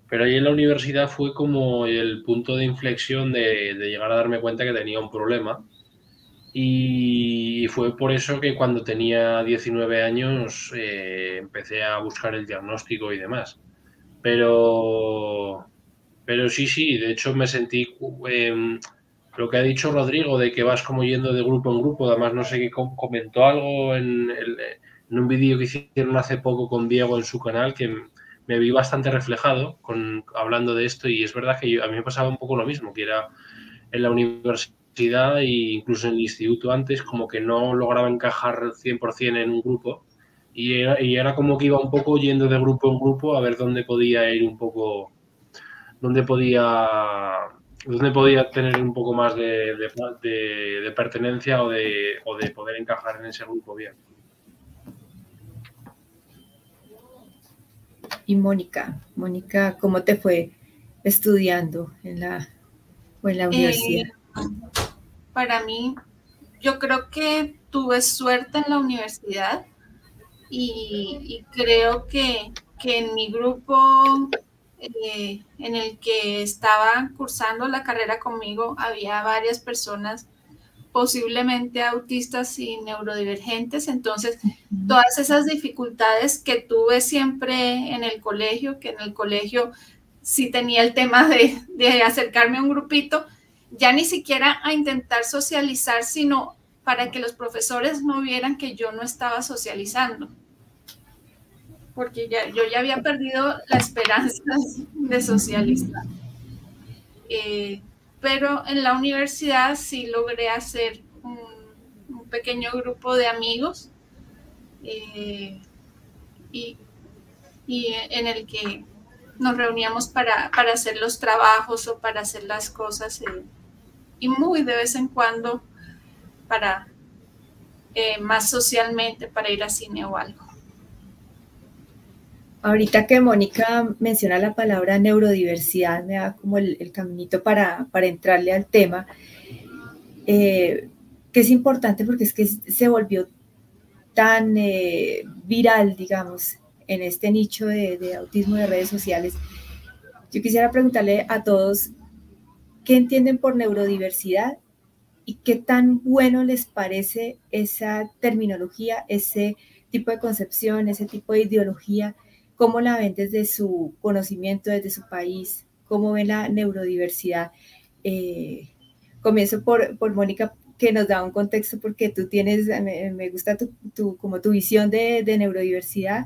Pero ahí en la universidad fue como el punto de inflexión de llegar a darme cuenta que tenía un problema. Y fue por eso que cuando tenía 19 años empecé a buscar el diagnóstico y demás. Pero, pero sí, de hecho me sentí lo que ha dicho Rodrigo de que vas como yendo de grupo en grupo. Además, no sé qué comentó algo en un vídeo que hicieron hace poco con Diego en su canal que me vi bastante reflejado hablando de esto. Y es verdad que a mí me pasaba un poco lo mismo, que era en la universidad e incluso en el instituto antes, como que no lograba encajar 100% en un grupo. Y era como que iba un poco yendo de grupo en grupo a ver dónde podía ir un poco, dónde podía tener un poco más de pertenencia o de poder encajar en ese grupo bien. Y Mónica, ¿cómo te fue estudiando en la universidad? Para mí, yo creo que tuve suerte en la universidad y creo que en mi grupo en el que estaba cursando la carrera conmigo había varias personas posiblemente autistas y neurodivergentes, entonces todas esas dificultades que tuve siempre en el colegio, que en el colegio sí tenía el tema de acercarme a un grupito, ya ni siquiera a intentar socializar, sino para que los profesores no vieran que yo no estaba socializando, porque yo ya había perdido la esperanza de socializar. Pero en la universidad sí logré hacer un pequeño grupo de amigos y en el que nos reuníamos para hacer los trabajos o para hacer las cosas y muy de vez en cuando para más socialmente para ir a cine o algo. Ahorita que Mónica menciona la palabra neurodiversidad, me da como el caminito para entrarle al tema, que es importante porque es que se volvió tan viral, digamos, en este nicho de autismo de redes sociales. Yo quisiera preguntarle a todos, ¿qué entienden por neurodiversidad y qué tan bueno les parece esa terminología, ese tipo de concepción, ese tipo de ideología? ¿Cómo la ven desde su conocimiento, desde su país? ¿Cómo ven la neurodiversidad? Comienzo por Mónica, que nos da un contexto, porque tú tienes, me gusta como tu visión de neurodiversidad,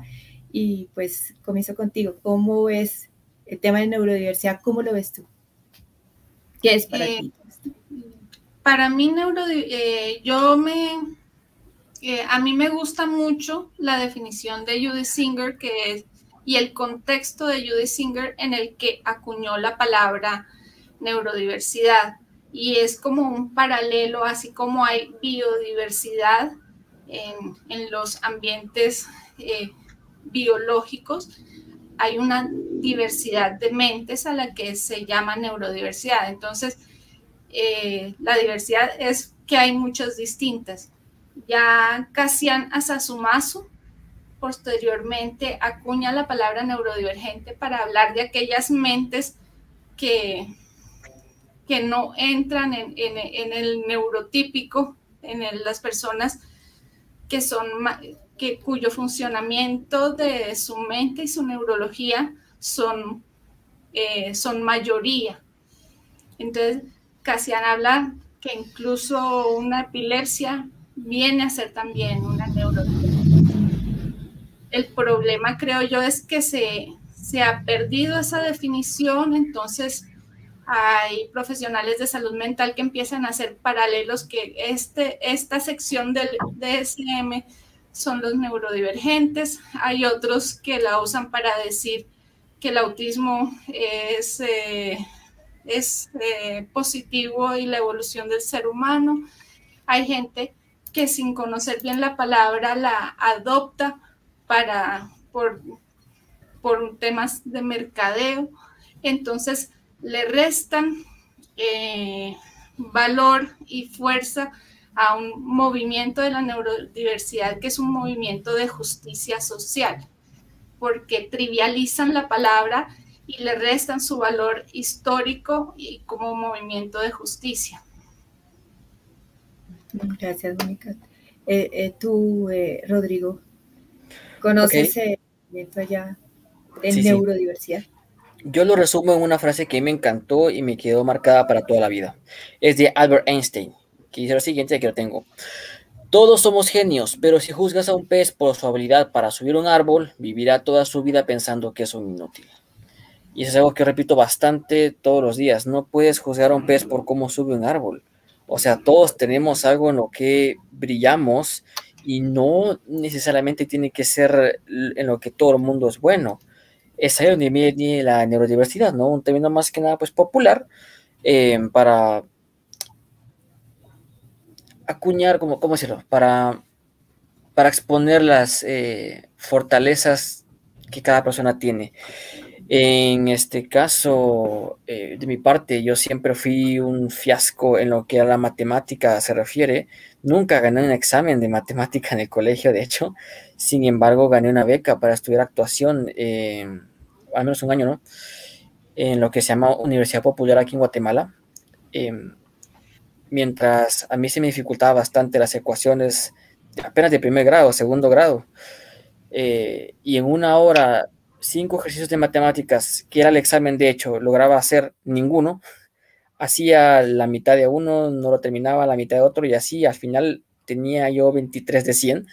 y pues comienzo contigo. ¿Cómo ves el tema de neurodiversidad? ¿Cómo lo ves tú? ¿Qué es para ti? Para mí, a mí me gusta mucho la definición de Judith Singer, y el contexto de Judith Singer en el que acuñó la palabra neurodiversidad. Y es como un paralelo, así como hay biodiversidad en los ambientes biológicos, hay una diversidad de mentes a la que se llama neurodiversidad. Entonces, la diversidad es que hay muchas distintas. Ya Kassian Asasumasu posteriormente acuña la palabra neurodivergente para hablar de aquellas mentes que no entran en el neurotípico, las personas cuyo funcionamiento de su mente y su neurología son mayoría. Entonces, Kassian habla que incluso una epilepsia viene a ser también una neurodiversidad. El problema, creo yo, es que se ha perdido esa definición, entonces hay profesionales de salud mental que empiezan a hacer paralelos que esta sección del DSM son los neurodivergentes, hay otros que la usan para decir que el autismo es positivo y la evolución del ser humano. Hay gente que sin conocer bien la palabra la adopta por temas de mercadeo, entonces le restan valor y fuerza a un movimiento de la neurodiversidad que es un movimiento de justicia social, porque trivializan la palabra y le restan su valor histórico y como movimiento de justicia. Gracias, Mónica. Tú, Rodrigo, ¿conoces el movimiento allá de neurodiversidad? Sí. Yo lo resumo en una frase que me encantó y me quedó marcada para toda la vida. Es de Albert Einstein, que dice lo siguiente, aquí lo tengo. Todos somos genios, pero si juzgas a un pez por su habilidad para subir un árbol, vivirá toda su vida pensando que es un inútil. Y eso es algo que repito bastante todos los días. No puedes juzgar a un pez por cómo sube un árbol. O sea, todos tenemos algo en lo que brillamos y no necesariamente tiene que ser en lo que todo el mundo es bueno. Es ahí donde viene la neurodiversidad, ¿no? Un término más que nada pues popular para acuñar, ¿cómo decirlo? Para exponer las fortalezas que cada persona tiene. En este caso, de mi parte, yo siempre fui un fiasco en lo que a la matemática se refiere. Nunca gané un examen de matemática en el colegio, de hecho. Sin embargo, gané una beca para estudiar actuación, al menos un año, ¿no? En lo que se llama Universidad Popular aquí en Guatemala. Mientras a mí se me dificultaba bastante las ecuaciones apenas de primer grado, segundo grado. Y en una hora, 5 ejercicios de matemáticas, que era el examen, de hecho, lograba hacer ninguno. Hacía la mitad de uno, no lo terminaba, la mitad de otro, y así al final tenía yo 23 de 100.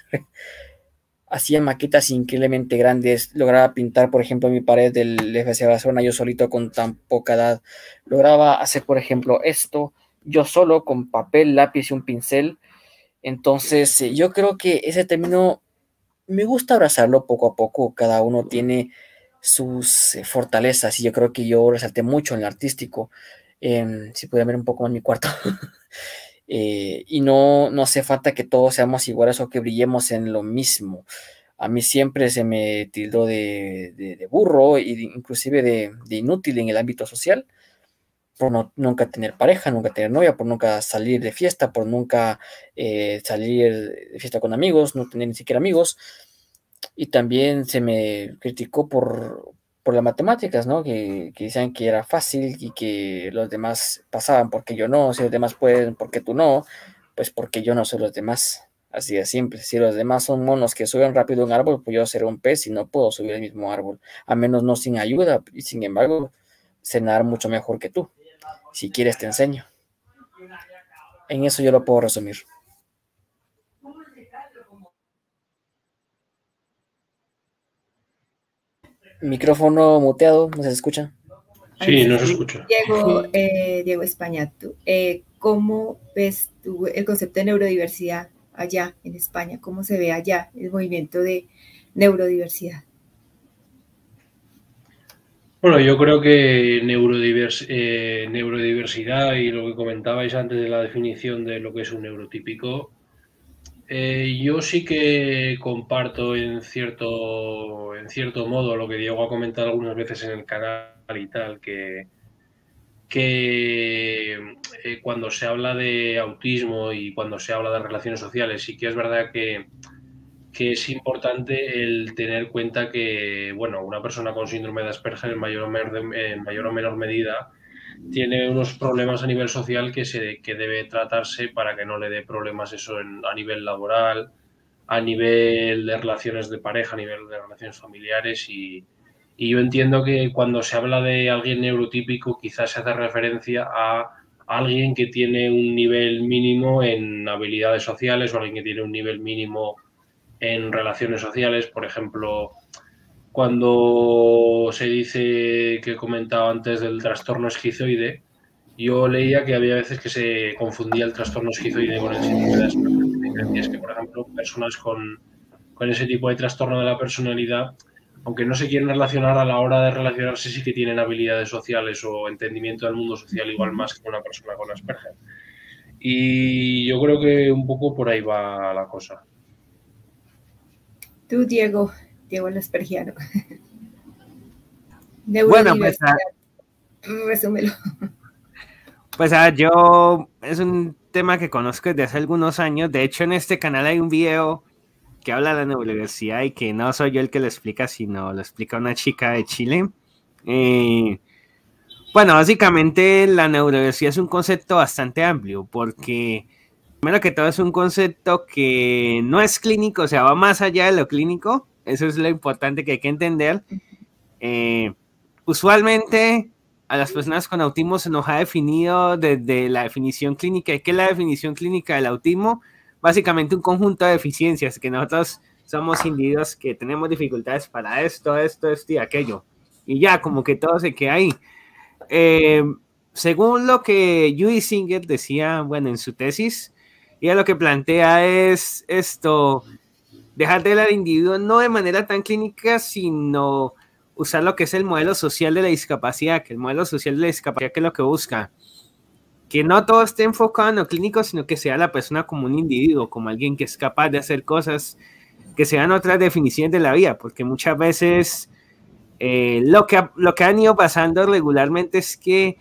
Hacía maquetas increíblemente grandes, lograba pintar, por ejemplo, mi pared del FC Barcelona yo solito con tan poca edad. Lograba hacer, por ejemplo, esto yo solo con papel, lápiz y un pincel. Entonces, yo creo que ese término me gusta abrazarlo poco a poco. Cada uno tiene sus fortalezas y yo creo que yo resalté mucho en el artístico. Si pueden ver un poco más mi cuarto. Y no hace falta que todos seamos iguales o que brillemos en lo mismo. A mí siempre se me tildó de burro e inclusive de inútil en el ámbito social, por nunca tener pareja, nunca tener novia, por nunca salir de fiesta, por nunca salir de fiesta con amigos, no tener ni siquiera amigos. Y también se me criticó por las matemáticas, ¿no? Que decían que era fácil y que los demás pasaban porque yo no, si los demás pueden, porque tú no, pues porque yo no soy los demás. Así de simple. Si los demás son monos que suben rápido un árbol, pues yo seré un pez y no puedo subir el mismo árbol, a menos no sin ayuda, y sin embargo, sé nadar mucho mejor que tú. Si quieres te enseño. En eso yo lo puedo resumir. Micrófono muteado, ¿no se escucha? Sí, no se escucha. Diego España, ¿cómo ves tú el concepto de neurodiversidad allá en España? ¿Cómo se ve allá el movimiento de neurodiversidad? Bueno, yo creo que neurodiversidad y lo que comentabais antes de la definición de lo que es un neurotípico, yo sí que comparto en cierto modo lo que Diego ha comentado algunas veces en el canal y tal, que cuando se habla de autismo y cuando se habla de relaciones sociales, sí que es verdad que es importante el tener en cuenta que, bueno, una persona con síndrome de Asperger en mayor o menor medida tiene unos problemas a nivel social que debe tratarse para que no le dé problemas eso a nivel laboral, a nivel de relaciones de pareja, a nivel de relaciones familiares y yo entiendo que cuando se habla de alguien neurotípico quizás se hace referencia a alguien que tiene un nivel mínimo en habilidades sociales o alguien que tiene un nivel mínimo en relaciones sociales, por ejemplo, cuando se dice, que he comentado antes, del trastorno esquizoide, yo leía que había veces que se confundía el trastorno esquizoide con el síndrome de Asperger. Y es que, por ejemplo, personas con ese tipo de trastorno de la personalidad, aunque no se quieren relacionar, a la hora de relacionarse sí que tienen habilidades sociales o entendimiento del mundo social igual más que una persona con Asperger. Y yo creo que un poco por ahí va la cosa. Tú, Diego el aspergiano. Bueno, pues, Resúmelo. pues yo es un tema que conozco desde hace algunos años. De hecho, en este canal hay un video que habla de la neurodiversidad y que no soy yo el que lo explica, sino lo explica una chica de Chile. Bueno, básicamente la neurodiversidad es un concepto bastante amplio porque, primero que todo, es un concepto que no es clínico, o sea, va más allá de lo clínico. Eso es lo importante que hay que entender. Usualmente a las personas con autismo se nos ha definido desde la definición clínica. ¿Qué es la definición clínica del autismo? Básicamente un conjunto de deficiencias, que nosotros somos individuos que tenemos dificultades para esto y aquello. Y ya, como que todo se queda ahí. Según lo que Judy Singer decía, bueno, en su tesis, ella lo que plantea es esto, dejar de ver al individuo no de manera tan clínica, sino usar lo que es el modelo social de la discapacidad, que el modelo social de la discapacidad que es lo que busca, que no todo esté enfocado en lo clínico, sino que sea la persona como un individuo, como alguien que es capaz de hacer cosas, que sean otras definiciones de la vida, porque muchas veces lo que han ido pasando regularmente es que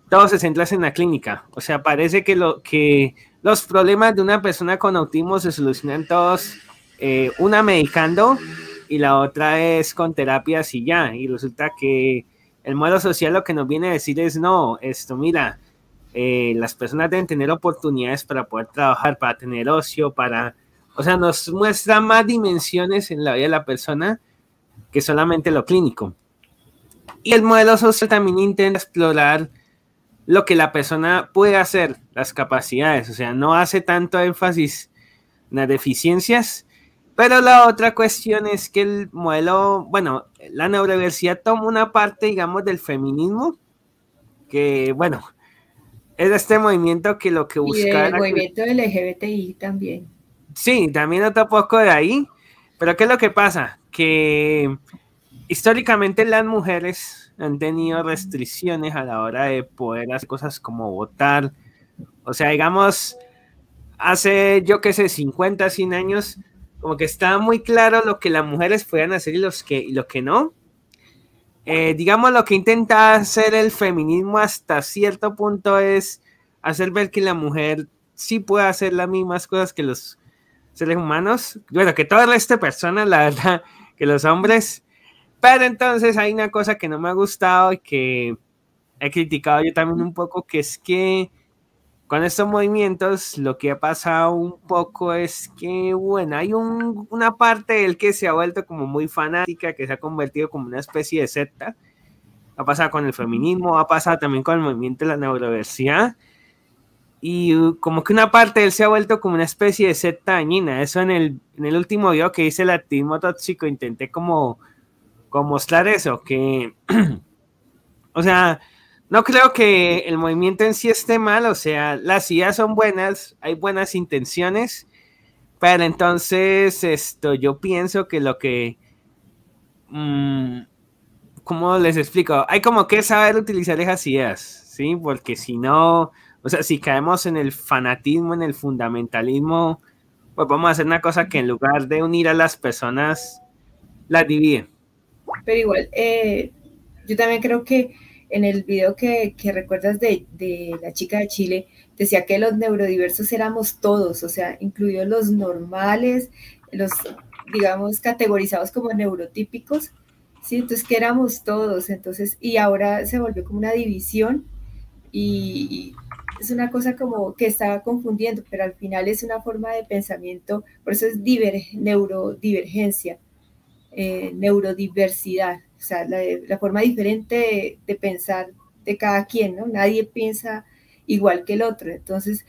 todo se centra en la clínica. O sea, parece que los problemas de una persona con autismo se solucionan todos, una medicando y la otra es con terapias y ya. Y resulta que el modelo social lo que nos viene a decir es no, mira, las personas deben tener oportunidades para poder trabajar, para tener ocio, o sea, nos muestra más dimensiones en la vida de la persona que solamente lo clínico. Y el modelo social también intenta explorar lo que la persona puede hacer, las capacidades, o sea, no hace tanto énfasis en las deficiencias, pero la otra cuestión es que el modelo, bueno, la neurodiversidad toma una parte, digamos, del feminismo, que, bueno, es este movimiento que lo que busca... Y el movimiento LGBTI también. Sí, también otro poco de ahí, pero ¿qué es lo que pasa? Que históricamente las mujeres han tenido restricciones a la hora de poder hacer cosas como votar. O sea, digamos, hace, yo qué sé, 50, 100 años, como que estaba muy claro lo que las mujeres podían hacer y lo que no. Digamos, lo que intenta hacer el feminismo hasta cierto punto es hacer ver que la mujer sí puede hacer las mismas cosas que los seres humanos. Bueno, que todo el resto de personas, la verdad, que los hombres. Pero entonces hay una cosa que no me ha gustado y que he criticado yo también un poco, que es que con estos movimientos lo que ha pasado un poco es que, bueno, hay una parte del que se ha vuelto como muy fanática, que se ha convertido como una especie de secta. Ha pasado con el feminismo, ha pasado también con el movimiento de la neurodiversidad. Y como que una parte de él se ha vuelto como una especie de secta dañina. Eso en el último video que hice, el activismo tóxico, intenté como mostrar eso, que o sea, no creo que el movimiento en sí esté mal, o sea, las ideas son buenas, hay buenas intenciones, pero entonces yo pienso que lo que ¿cómo les explico? Hay como que saber utilizar esas ideas, ¿sí? Porque si no, o sea, si caemos en el fanatismo, en el fundamentalismo, pues vamos a hacer una cosa que en lugar de unir a las personas, las divide. Pero igual, yo también creo que en el video que recuerdas de la chica de Chile, decía que los neurodiversos éramos todos, o sea, incluidos los normales, los, digamos, categorizados como neurotípicos, ¿sí? Entonces, que éramos todos, entonces, y ahora se volvió como una división y es una cosa como que estaba confundiendo, pero al final es una forma de pensamiento, por eso es neurodivergencia. Neurodiversidad, o sea, la forma diferente de pensar de cada quien, ¿no? Nadie piensa igual que el otro. Entonces,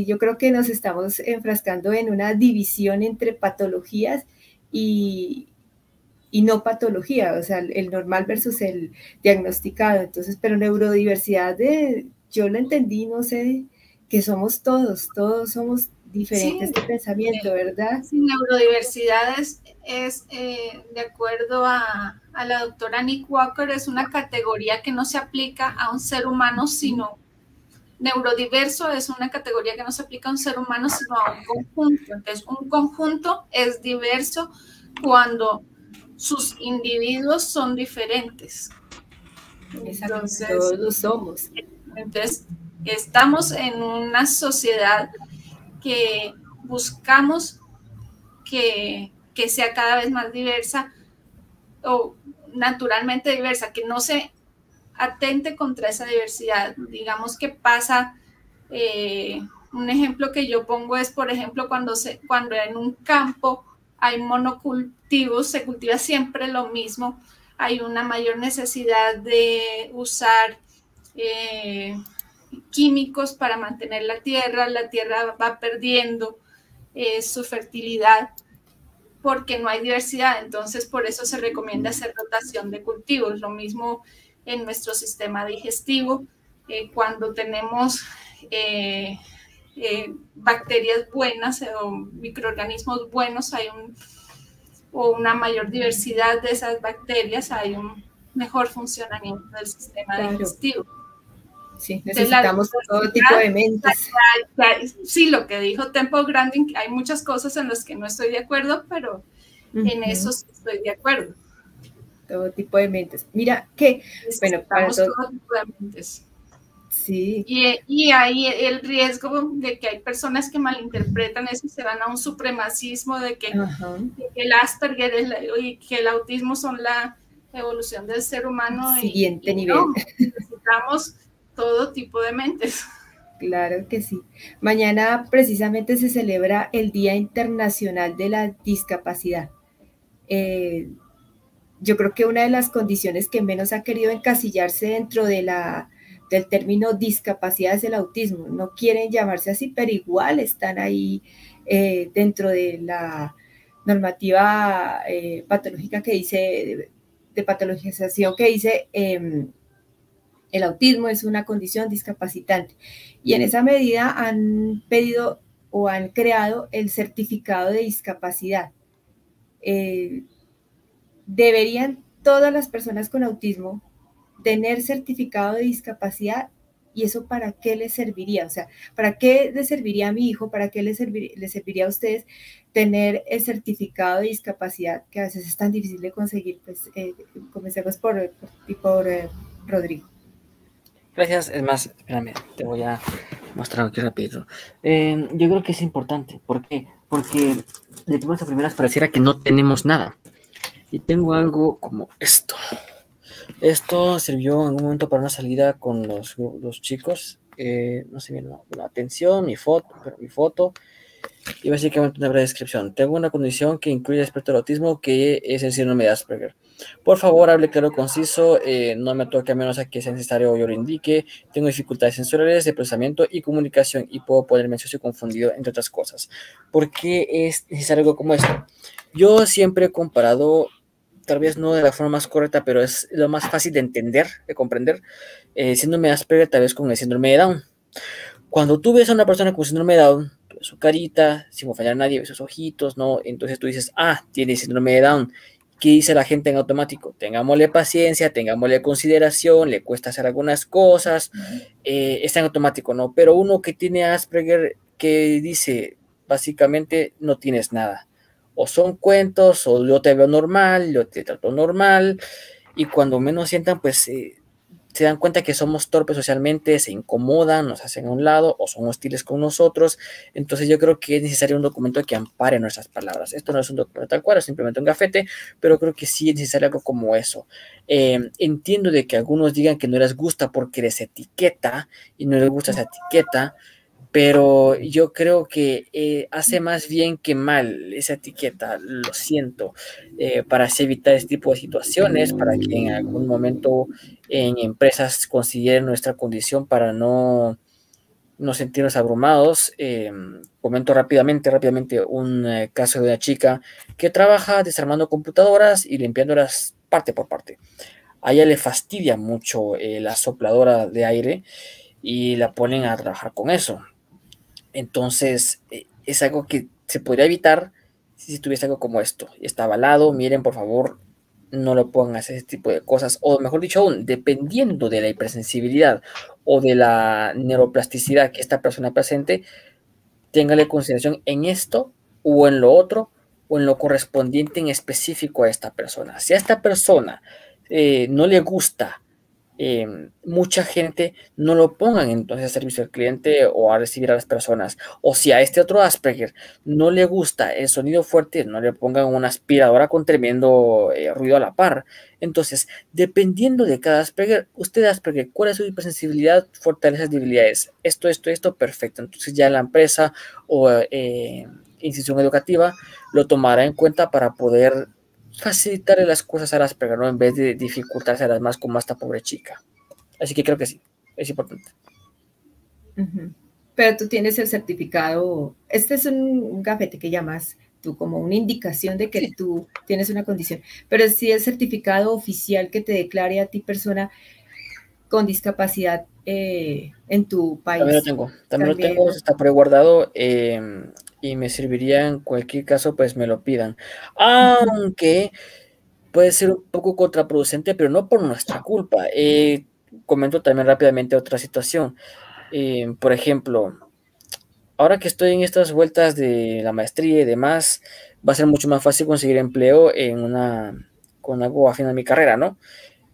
yo creo que nos estamos enfrascando en una división entre patologías y y no patología, o sea, el normal versus el diagnosticado. Entonces, pero neurodiversidad, yo lo entendí, no sé, que somos todos somos diferentes de pensamiento, ¿verdad? Sí, neurodiversidad de acuerdo a la doctora Nick Walker, es una categoría que no se aplica a un ser humano, sino neurodiverso es una categoría que no se aplica a un ser humano, sino a un conjunto. Entonces, un conjunto es diverso cuando sus individuos son diferentes. Exacto, entonces, todos lo somos. Entonces, estamos en una sociedad que buscamos que sea cada vez más diversa o naturalmente diversa, que no se atente contra esa diversidad. Digamos que pasa, un ejemplo que yo pongo es, por ejemplo, cuando en un campo hay monocultivos, se cultiva siempre lo mismo, hay una mayor necesidad de usar químicos para mantener la tierra va perdiendo su fertilidad porque no hay diversidad, entonces por eso se recomienda hacer rotación de cultivos. Lo mismo en nuestro sistema digestivo, cuando tenemos bacterias buenas o microorganismos buenos, o una mayor diversidad de esas bacterias, hay un mejor funcionamiento del sistema digestivo. Sí, necesitamos todo tipo de mentes. Sí, lo que dijo Temple Grandin, hay muchas cosas en las que no estoy de acuerdo, pero en eso sí estoy de acuerdo. Todo tipo de mentes. Mira que, bueno, para todo tipo de mentes. Sí. Y hay el riesgo de que hay personas que malinterpretan eso y se van a un supremacismo de que el Asperger y que el autismo son la evolución del ser humano. Siguiente nivel. No, necesitamos todo tipo de mentes. Claro que sí. Mañana precisamente se celebra el Día Internacional de la Discapacidad. Yo creo que una de las condiciones que menos ha querido encasillarse dentro de del término discapacidad es el autismo. No quieren llamarse así, pero igual están ahí dentro de la normativa patológica que dice, de patologización que dice el autismo es una condición discapacitante. Y en esa medida han pedido o han creado el certificado de discapacidad. Deberían todas las personas con autismo tener certificado de discapacidad. ¿Y eso para qué les serviría? O sea, ¿para qué les serviría a mi hijo? ¿Para qué les serviría a ustedes tener el certificado de discapacidad que a veces es tan difícil de conseguir? Pues comencemos por Rodrigo. Gracias. Es más, espérame, te voy a mostrar aquí rápido. Yo creo que es importante. ¿Por qué? Porque de primeras pareciera que no tenemos nada. Y tengo algo como esto. Esto sirvió en un momento para una salida con los chicos. No sé bien, la atención, mi foto. Y básicamente una breve descripción. Tengo una condición que incluye el espectro del autismo, que es el síndrome de Asperger. Por favor, hable claro, conciso, no me toque a menos a que sea necesario o yo lo indique. Tengo dificultades sensoriales de procesamiento y comunicación y puedo ponerme ansioso y confundido, entre otras cosas. ¿Por qué es necesario algo como esto? Yo siempre he comparado, tal vez no de la forma más correcta, pero es lo más fácil de entender, de comprender, síndrome de Asperger tal vez con el síndrome de Down. Cuando tú ves a una persona con síndrome de Down, su carita, sin ofender a nadie, ves sus ojitos, ¿no? Entonces tú dices, tiene síndrome de Down. ¿Qué dice la gente en automático? Tengámosle paciencia, tengámosle consideración, le cuesta hacer algunas cosas, está en automático, ¿no? Pero uno que tiene Asperger, que dice, básicamente, no tienes nada. O son cuentos, o yo te veo normal, yo te trato normal, y cuando menos sientan, pues se dan cuenta que somos torpes socialmente, se incomodan, nos hacen a un lado o son hostiles con nosotros. Entonces yo creo que es necesario un documento que ampare nuestras palabras. Esto no es un documento tal cual, es simplemente un gafete, pero creo que sí es necesario algo como eso. Entiendo de que algunos digan que no les gusta porque les etiqueta y no les gusta esa etiqueta, pero yo creo que hace más bien que mal esa etiqueta, lo siento, para así evitar este tipo de situaciones, para que en algún momento en empresas consideren nuestra condición para no no sentirnos abrumados. Comento rápidamente un caso de una chica que trabaja desarmando computadoras y limpiándolas parte por parte. A ella le fastidia mucho la sopladora de aire y la ponen a trabajar con eso. Entonces, es algo que se podría evitar si tuviese algo como esto. Está avalado, miren, por favor, no lo pongan a hacer ese tipo de cosas. O mejor dicho aún, dependiendo de la hipersensibilidad o de la neuroplasticidad que esta persona presente, téngale consideración en esto o en lo otro o en lo correspondiente en específico a esta persona. Si a esta persona no le gusta mucha gente, no lo pongan entonces a servicio al cliente o a recibir a las personas. O si a este otro Asperger no le gusta el sonido fuerte, no le pongan una aspiradora con tremendo ruido a la par. Entonces, dependiendo de cada Asperger, usted Asperger, ¿cuál es su hipersensibilidad, fortalezas, debilidades? Esto, perfecto. Entonces ya la empresa o institución educativa lo tomará en cuenta para poder facilitarle las cosas a las Asperger, ¿no? En vez de dificultárselas más como a esta pobre chica. Así que creo que sí, es importante. Pero tú tienes el certificado, este es un gafete que llamas tú como una indicación de que sí, tú tienes una condición, pero sí el certificado oficial que te declare a ti persona con discapacidad en tu país. También lo tengo, está preguardado y me serviría en cualquier caso, pues me lo pidan. Aunque puede ser un poco contraproducente, pero no por nuestra culpa. Comento también rápidamente otra situación. Por ejemplo, ahora que estoy en estas vueltas de la maestría y demás, va a ser mucho más fácil conseguir empleo con algo afín a mi carrera, ¿no?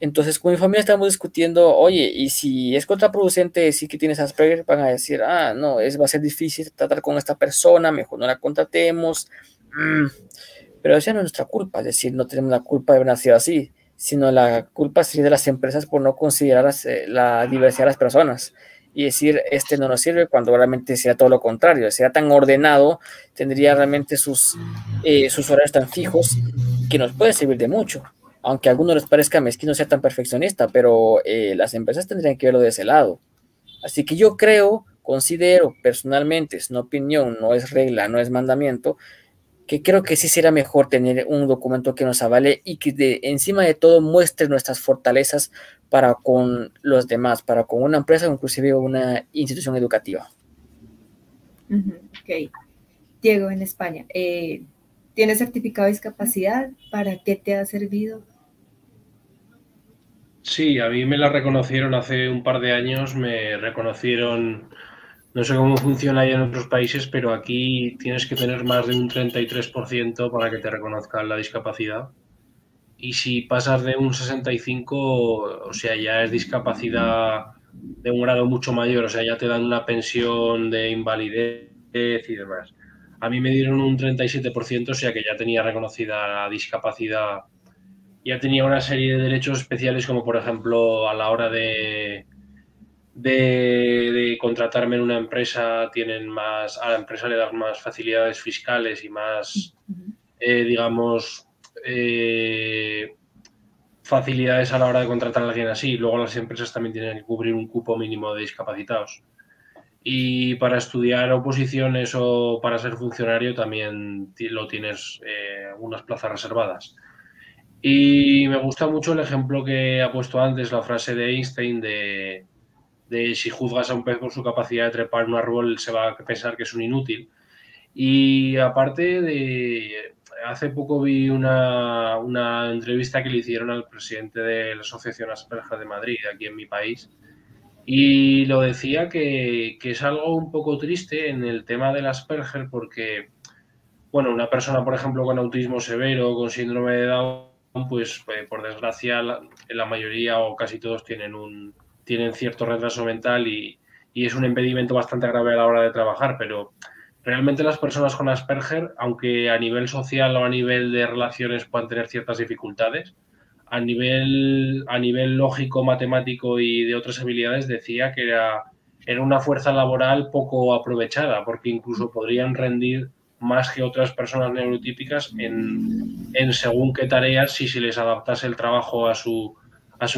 Entonces, con mi familia estamos discutiendo, oye, y si es contraproducente decir que tienes Asperger, van a decir, no, va a ser difícil tratar con esta persona, mejor no la contratemos. Pero esa no es nuestra culpa, es decir, no tenemos la culpa de haber nacido así, sino la culpa sería de las empresas por no considerar la diversidad de las personas y decir, no nos sirve, cuando realmente sería todo lo contrario, sería tan ordenado, tendría realmente sus horarios tan fijos que nos puede servir de mucho. Aunque a algunos les parezca mezquino, sea tan perfeccionista, pero las empresas tendrían que verlo de ese lado. Así que yo considero personalmente, es una opinión, no es regla, no es mandamiento, que creo que sí será mejor tener un documento que nos avale y que encima de todo muestre nuestras fortalezas para con los demás, para con una empresa o inclusive una institución educativa. Ok. Diego, en España, ¿tienes certificado de discapacidad? ¿Para qué te ha servido? Sí, a mí me la reconocieron hace un par de años, me reconocieron, no sé cómo funciona ahí en otros países, pero aquí tienes que tener más de un 33% para que te reconozcan la discapacidad. Y si pasas de un 65, o sea, ya es discapacidad de un grado mucho mayor, o sea, ya te dan una pensión de invalidez y demás. A mí me dieron un 37%, o sea que ya tenía reconocida la discapacidad. Ya tenía una serie de derechos especiales, como por ejemplo a la hora de contratarme en una empresa, a la empresa le dan más facilidades fiscales y más, digamos, facilidades a la hora de contratar a alguien así. Luego las empresas también tienen que cubrir un cupo mínimo de discapacitados. Y para estudiar oposiciones o para ser funcionario también lo tienes unas plazas reservadas. Y me gusta mucho el ejemplo que ha puesto antes, la frase de Einstein de si juzgas a un pez por su capacidad de trepar un árbol, se va a pensar que es un inútil. Y aparte hace poco vi una entrevista que le hicieron al presidente de la Asociación Asperger de Madrid, aquí en mi país, y lo decía que es algo un poco triste en el tema del Asperger porque, bueno, una persona, por ejemplo, con autismo severo, con síndrome de Down, pues por desgracia la mayoría o casi todos tienen cierto retraso mental y es un impedimento bastante grave a la hora de trabajar, pero realmente las personas con Asperger, aunque a nivel social o a nivel de relaciones puedan tener ciertas dificultades, a nivel lógico, matemático y de otras habilidades decía que era una fuerza laboral poco aprovechada, porque incluso podrían rendir más que otras personas neurotípicas en según qué tareas si se les adaptase el trabajo a su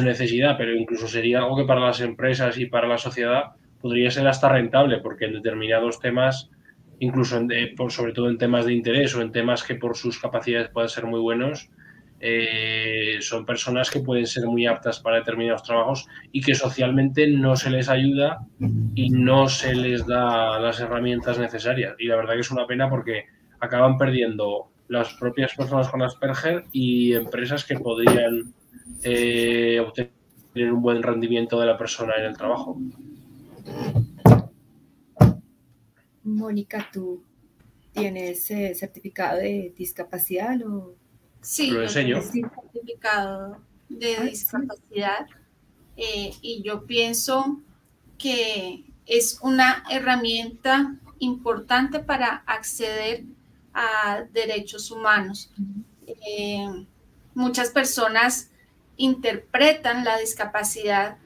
necesidad, pero incluso sería algo que para las empresas y para la sociedad podría ser hasta rentable, porque en determinados temas, incluso sobre todo en temas de interés o en temas que por sus capacidades puedan ser muy buenos, son personas que pueden ser muy aptas para determinados trabajos y que socialmente no se les ayuda y no se les da las herramientas necesarias. Y la verdad que es una pena porque acaban perdiendo las propias personas con Asperger y empresas que podrían obtener un buen rendimiento de la persona en el trabajo. Mónica, ¿tú tienes certificado de discapacidad o...? Sí, Lo yo enseño. tengo un certificado de discapacidad y yo pienso que es una herramienta importante para acceder a derechos humanos. Muchas personas interpretan la discapacidad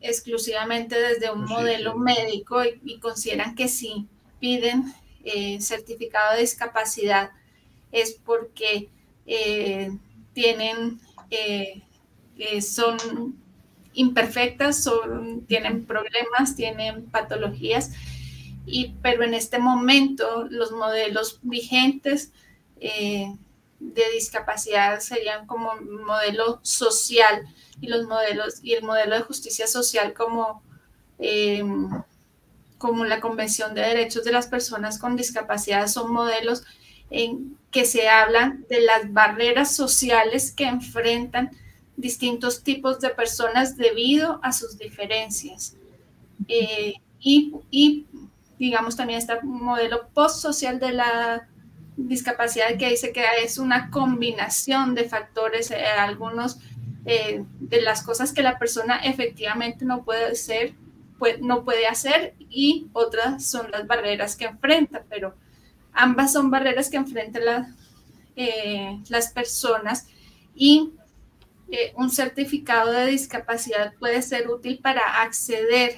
exclusivamente desde un modelo médico y consideran que si piden certificado de discapacidad es porque son imperfectas, tienen problemas, tienen patologías, pero en este momento los modelos vigentes de discapacidad serían como un modelo social y el modelo de justicia social como la Convención de Derechos de las Personas con Discapacidad son modelos en que se hablan de las barreras sociales que enfrentan distintos tipos de personas debido a sus diferencias. Y digamos también está un modelo postsocial de la discapacidad que dice que es una combinación de factores, algunos de las cosas que la persona efectivamente no puede hacer y otras son las barreras que enfrenta, pero ambas son barreras que enfrentan las personas y un certificado de discapacidad puede ser útil para acceder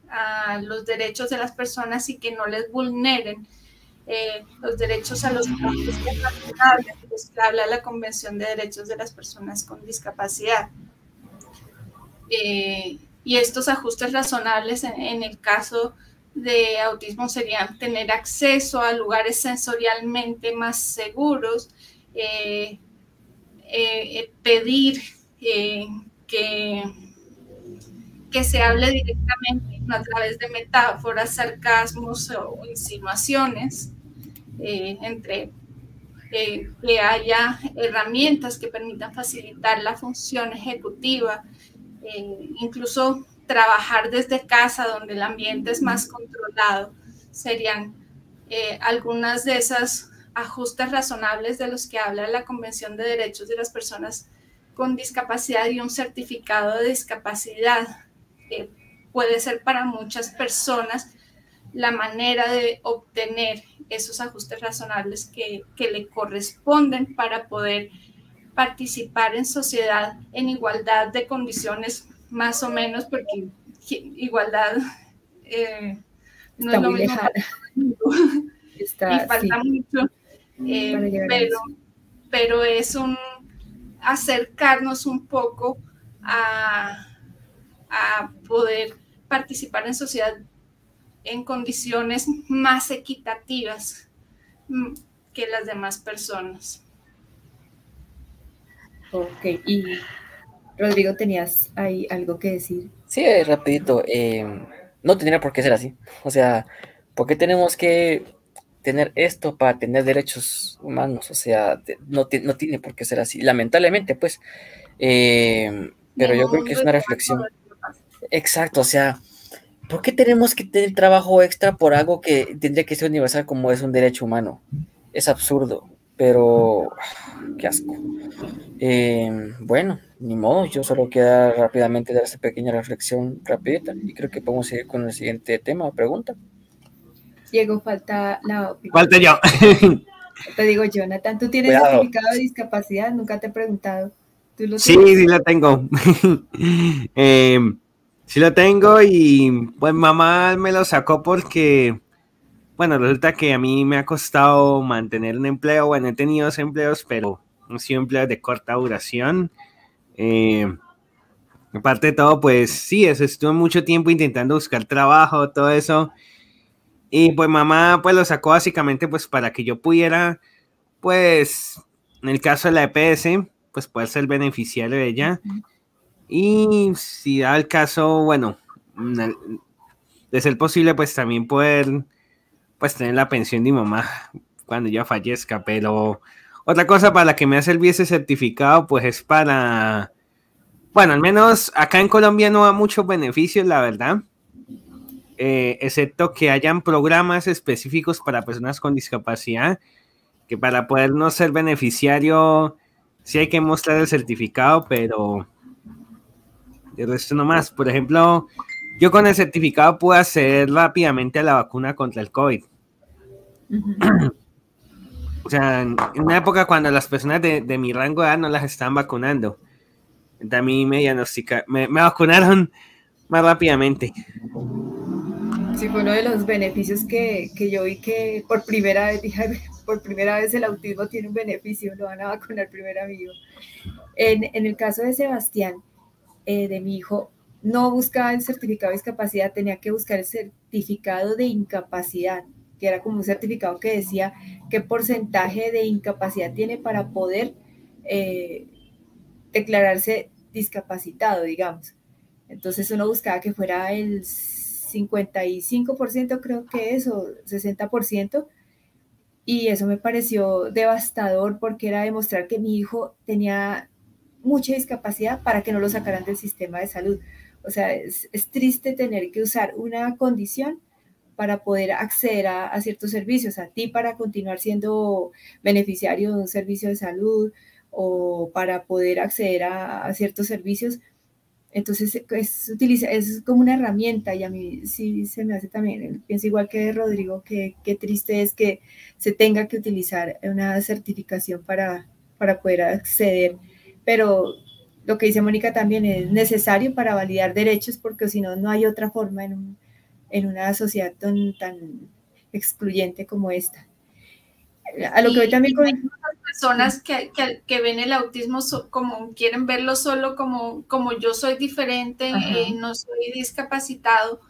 a los derechos de las personas y que no les vulneren los derechos a los trabajos de los que habla la Convención de Derechos de las Personas con Discapacidad. Y estos ajustes razonables en el caso de autismo serían tener acceso a lugares sensorialmente más seguros, pedir que se hable directamente, no a través de metáforas, sarcasmos o insinuaciones, que haya herramientas que permitan facilitar la función ejecutiva, incluso trabajar desde casa donde el ambiente es más controlado, serían algunas de esas ajustes razonables de los que habla la Convención de Derechos de las Personas con Discapacidad, y un certificado de discapacidad puede ser para muchas personas la manera de obtener esos ajustes razonables que le corresponden para poder participar en sociedad en igualdad de condiciones, más o menos, porque igualdad no es lo mismo y falta mucho, pero es un acercarnos un poco a poder participar en sociedad en condiciones más equitativas que las demás personas. Ok, y Rodrigo, ¿tenías ahí algo que decir? Sí, rapidito. No tendría por qué ser así. O sea, ¿por qué tenemos que tener esto para tener derechos humanos? O sea, no tiene por qué ser así. Lamentablemente, pues. Pero yo creo que es una reflexión. Exacto, o sea, ¿por qué tenemos que tener trabajo extra por algo que tendría que ser universal como es un derecho humano? Es absurdo, pero qué asco. Bueno, ni modo, yo solo queda rápidamente dar esta pequeña reflexión rapidita y creo que podemos seguir con el siguiente tema o pregunta. Diego, falta la opinión. Falta yo. Te digo, Jonathan, ¿tú tienes certificado de discapacidad? Nunca te he preguntado. ¿Tú lo sí, tienes? sí lo tengo. Sí lo tengo y pues mamá me lo sacó porque, bueno, resulta que a mí me ha costado mantener un empleo. Bueno, he tenido 2 empleos, pero han sido empleos de corta duración. Aparte de todo, pues sí, eso, estuve mucho tiempo intentando buscar trabajo, todo eso. Y pues mamá pues lo sacó básicamente pues para que yo pudiera, pues en el caso de la EPS, pues poder ser beneficiario de ella. Y si da el caso, bueno, de ser posible pues también poder pues tener la pensión de mi mamá cuando yo fallezca. Pero otra cosa para la que me ha servido ese certificado pues es para, bueno, al menos acá en Colombia no da muchos beneficios, la verdad. Excepto que hayan programas específicos para personas con discapacidad, que para poder no ser beneficiario sí hay que mostrar el certificado, pero de resto no más. Por ejemplo, yo con el certificado pude acceder rápidamente a la vacuna contra el COVID. O sea, en una época cuando las personas de mi rango de edad no las estaban vacunando. A mí me vacunaron más rápidamente. Sí, fue uno de los beneficios que yo vi que por primera vez, dije, por primera vez el autismo tiene un beneficio, lo van a vacunar primer amigo. En el caso de Sebastián, de mi hijo, no buscaba el certificado de discapacidad, tenía que buscar el certificado de incapacidad, que era como un certificado que decía qué porcentaje de incapacidad tiene para poder declararse discapacitado, digamos. Entonces uno buscaba que fuera el 55%, creo que es, o 60%, y eso me pareció devastador porque era demostrar que mi hijo tenía mucha discapacidad para que no lo sacaran del sistema de salud. O sea, es triste tener que usar una condición para poder acceder a ciertos servicios, a ti para continuar siendo beneficiario de un servicio de salud o para poder acceder a ciertos servicios. Entonces es como una herramienta y a mí sí se me hace también, pienso igual que Rodrigo, que triste es que se tenga que utilizar una certificación para poder acceder, pero lo que dice Mónica también es necesario para validar derechos porque si no, no hay otra forma en una sociedad tan excluyente como esta. A lo que hoy también con personas que ven el autismo como quieren verlo solo como yo soy diferente, no soy discapacitado,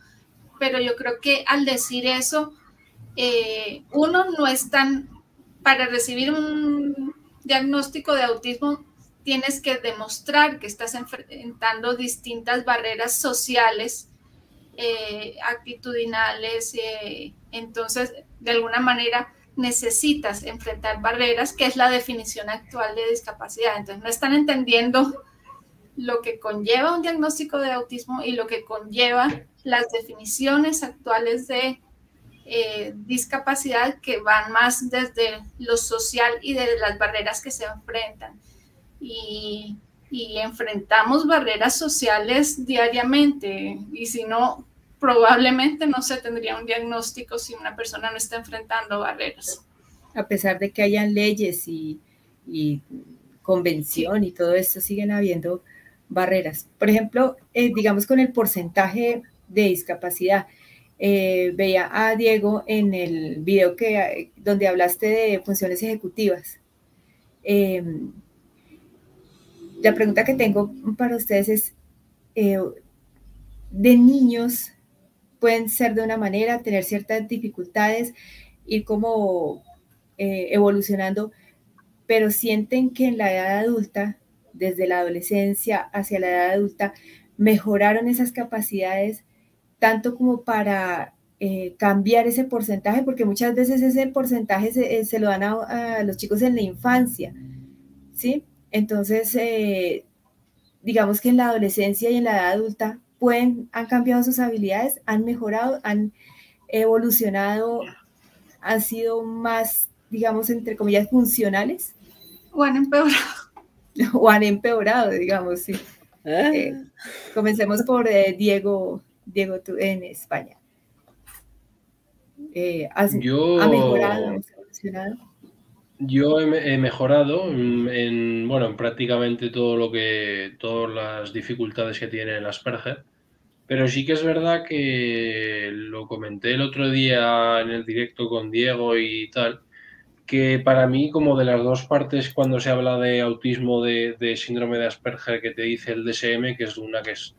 pero yo creo que al decir eso, uno no es tan, para recibir un diagnóstico de autismo tienes que demostrar que estás enfrentando distintas barreras sociales, actitudinales, entonces de alguna manera necesitas enfrentar barreras, que es la definición actual de discapacidad. Entonces no están entendiendo lo que conlleva un diagnóstico de autismo y lo que conlleva las definiciones actuales de discapacidad, que van más desde lo social y de las barreras que se enfrentan. Y enfrentamos barreras sociales diariamente, y si no, probablemente no se tendría un diagnóstico si una persona no está enfrentando barreras. A pesar de que hayan leyes y convención y todo esto, siguen habiendo barreras. Por ejemplo, digamos con el porcentaje de discapacidad, veía a Diego en el video donde hablaste de funciones ejecutivas. La pregunta que tengo para ustedes es, de niños pueden ser de una manera, tener ciertas dificultades, ir como evolucionando, pero sienten que en la edad adulta, desde la adolescencia hacia la edad adulta, mejoraron esas capacidades, tanto como para cambiar ese porcentaje, porque muchas veces ese porcentaje se lo dan a los chicos en la infancia, ¿sí? Entonces, digamos que en la adolescencia y en la edad adulta han cambiado sus habilidades, han mejorado, han evolucionado, han sido más, digamos, entre comillas, funcionales. O han empeorado. O han empeorado, digamos, sí. Comencemos por Diego, tú en España. ¿Ha mejorado, ha evolucionado? Yo he mejorado en prácticamente todas las dificultades que tiene el Asperger, pero sí que es verdad que lo comenté el otro día en el directo con Diego y tal, que para mí, como de las dos partes, cuando se habla de autismo, de síndrome de Asperger, que te dice el DSM, que es una que es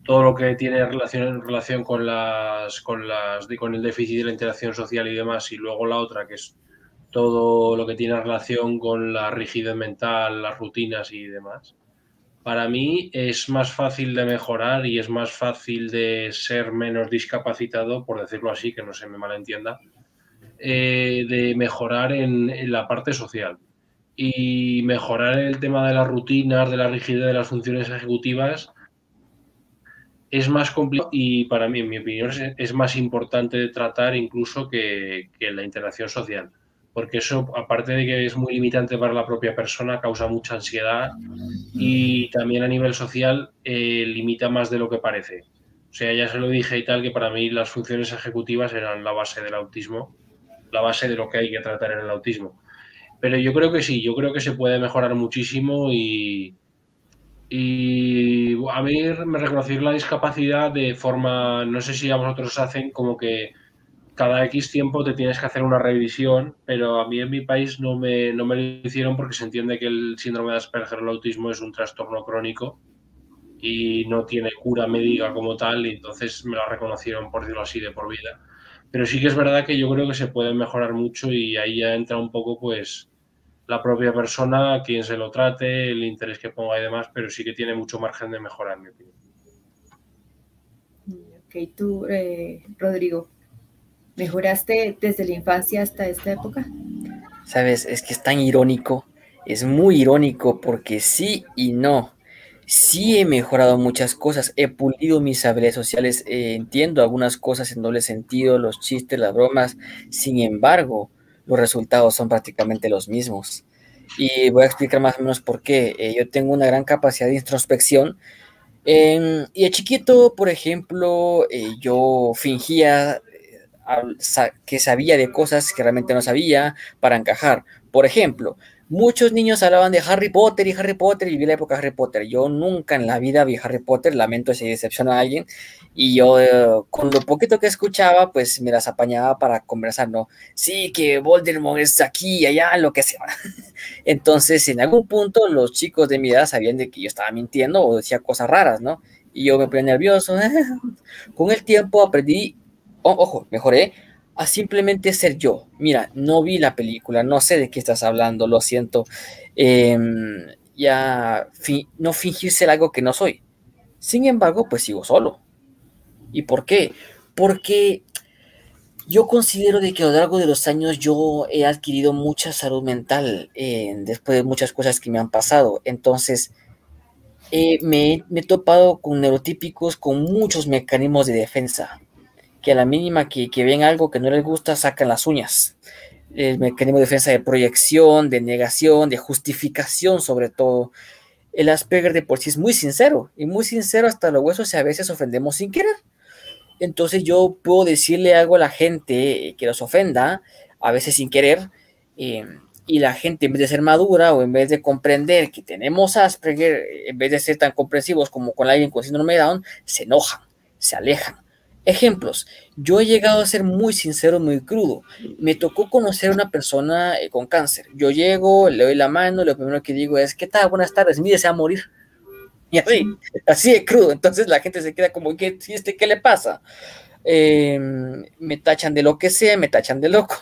todo lo que tiene relación con con el déficit de la interacción social y demás, y luego la otra, que es todo lo que tiene relación con la rigidez mental, las rutinas y demás. Para mí es más fácil de mejorar y es más fácil de ser menos discapacitado, por decirlo así, que no se me malentienda, de mejorar en la parte social. Y mejorar el tema de las rutinas, de la rigidez de las funciones ejecutivas, es más complicado y para mí, en mi opinión, es más importante de tratar incluso que la interacción social. Porque eso, aparte de que es muy limitante para la propia persona, causa mucha ansiedad y también a nivel social limita más de lo que parece. O sea, ya se lo dije y tal, que para mí las funciones ejecutivas eran la base del autismo, la base de lo que hay que tratar en el autismo. Pero yo creo que sí, yo creo que se puede mejorar muchísimo y a mí me reconocer la discapacidad de forma, no sé si a vosotros os hacen como que cada X tiempo te tienes que hacer una revisión, pero a mí en mi país no me lo hicieron porque se entiende que el síndrome de Asperger o el autismo es un trastorno crónico y no tiene cura médica como tal, y entonces me la reconocieron, por decirlo así, de por vida. Pero sí que es verdad que yo creo que se puede mejorar mucho y ahí ya entra un poco pues la propia persona, quien se lo trate, el interés que ponga y demás, pero sí que tiene mucho margen de mejorar, en mi opinión. Ok, tú, Rodrigo, ¿mejoraste desde la infancia hasta esta época? Sabes, es que es tan irónico, es muy irónico porque sí y no. Sí he mejorado muchas cosas, he pulido mis habilidades sociales, entiendo algunas cosas en doble sentido, los chistes, las bromas, sin embargo, los resultados son prácticamente los mismos. Y voy a explicar más o menos por qué. Yo tengo una gran capacidad de introspección. Y de chiquito, por ejemplo, yo fingía que sabía de cosas que realmente no sabía para encajar. Por ejemplo, muchos niños hablaban de Harry Potter, y viví la época de Harry Potter. Yo nunca en la vida vi Harry Potter, lamento si decepciona a alguien, y yo con lo poquito que escuchaba, pues me las apañaba para conversar, ¿no? Sí, que Voldemort es aquí y allá, lo que sea. Entonces, en algún punto, los chicos de mi edad sabían de que yo estaba mintiendo o decía cosas raras, ¿no? Y yo me ponía nervioso. Con el tiempo aprendí, ojo, mejoré a simplemente ser yo. Mira, no vi la película, no sé de qué estás hablando, lo siento. Ya no fingir ser algo que no soy. Sin embargo, pues sigo solo. ¿Y por qué? Porque yo considero de que a lo largo de los años yo he adquirido mucha salud mental después de muchas cosas que me han pasado. Entonces, me he topado con neurotípicos con muchos mecanismos de defensa, que a la mínima que ven algo que no les gusta, sacan las uñas. El mecanismo de defensa de proyección, de negación, de justificación sobre todo. El Asperger de por sí es muy sincero, y muy sincero hasta los huesos, y a veces ofendemos sin querer. Entonces yo puedo decirle algo a la gente que los ofenda, a veces sin querer, y la gente en vez de ser madura o en vez de comprender que tenemos Asperger, en vez de ser tan comprensivos como con alguien con síndrome de Down, se enojan, se alejan. Ejemplos, yo he llegado a ser muy sincero, muy crudo. Me tocó conocer a una persona con cáncer. Yo llego, le doy la mano, lo primero que digo es, ¿qué tal? Buenas tardes, mire, se va a morir. Y así de crudo. Entonces la gente se queda como, ¿qué le pasa? Me tachan de lo que sea, me tachan de loco,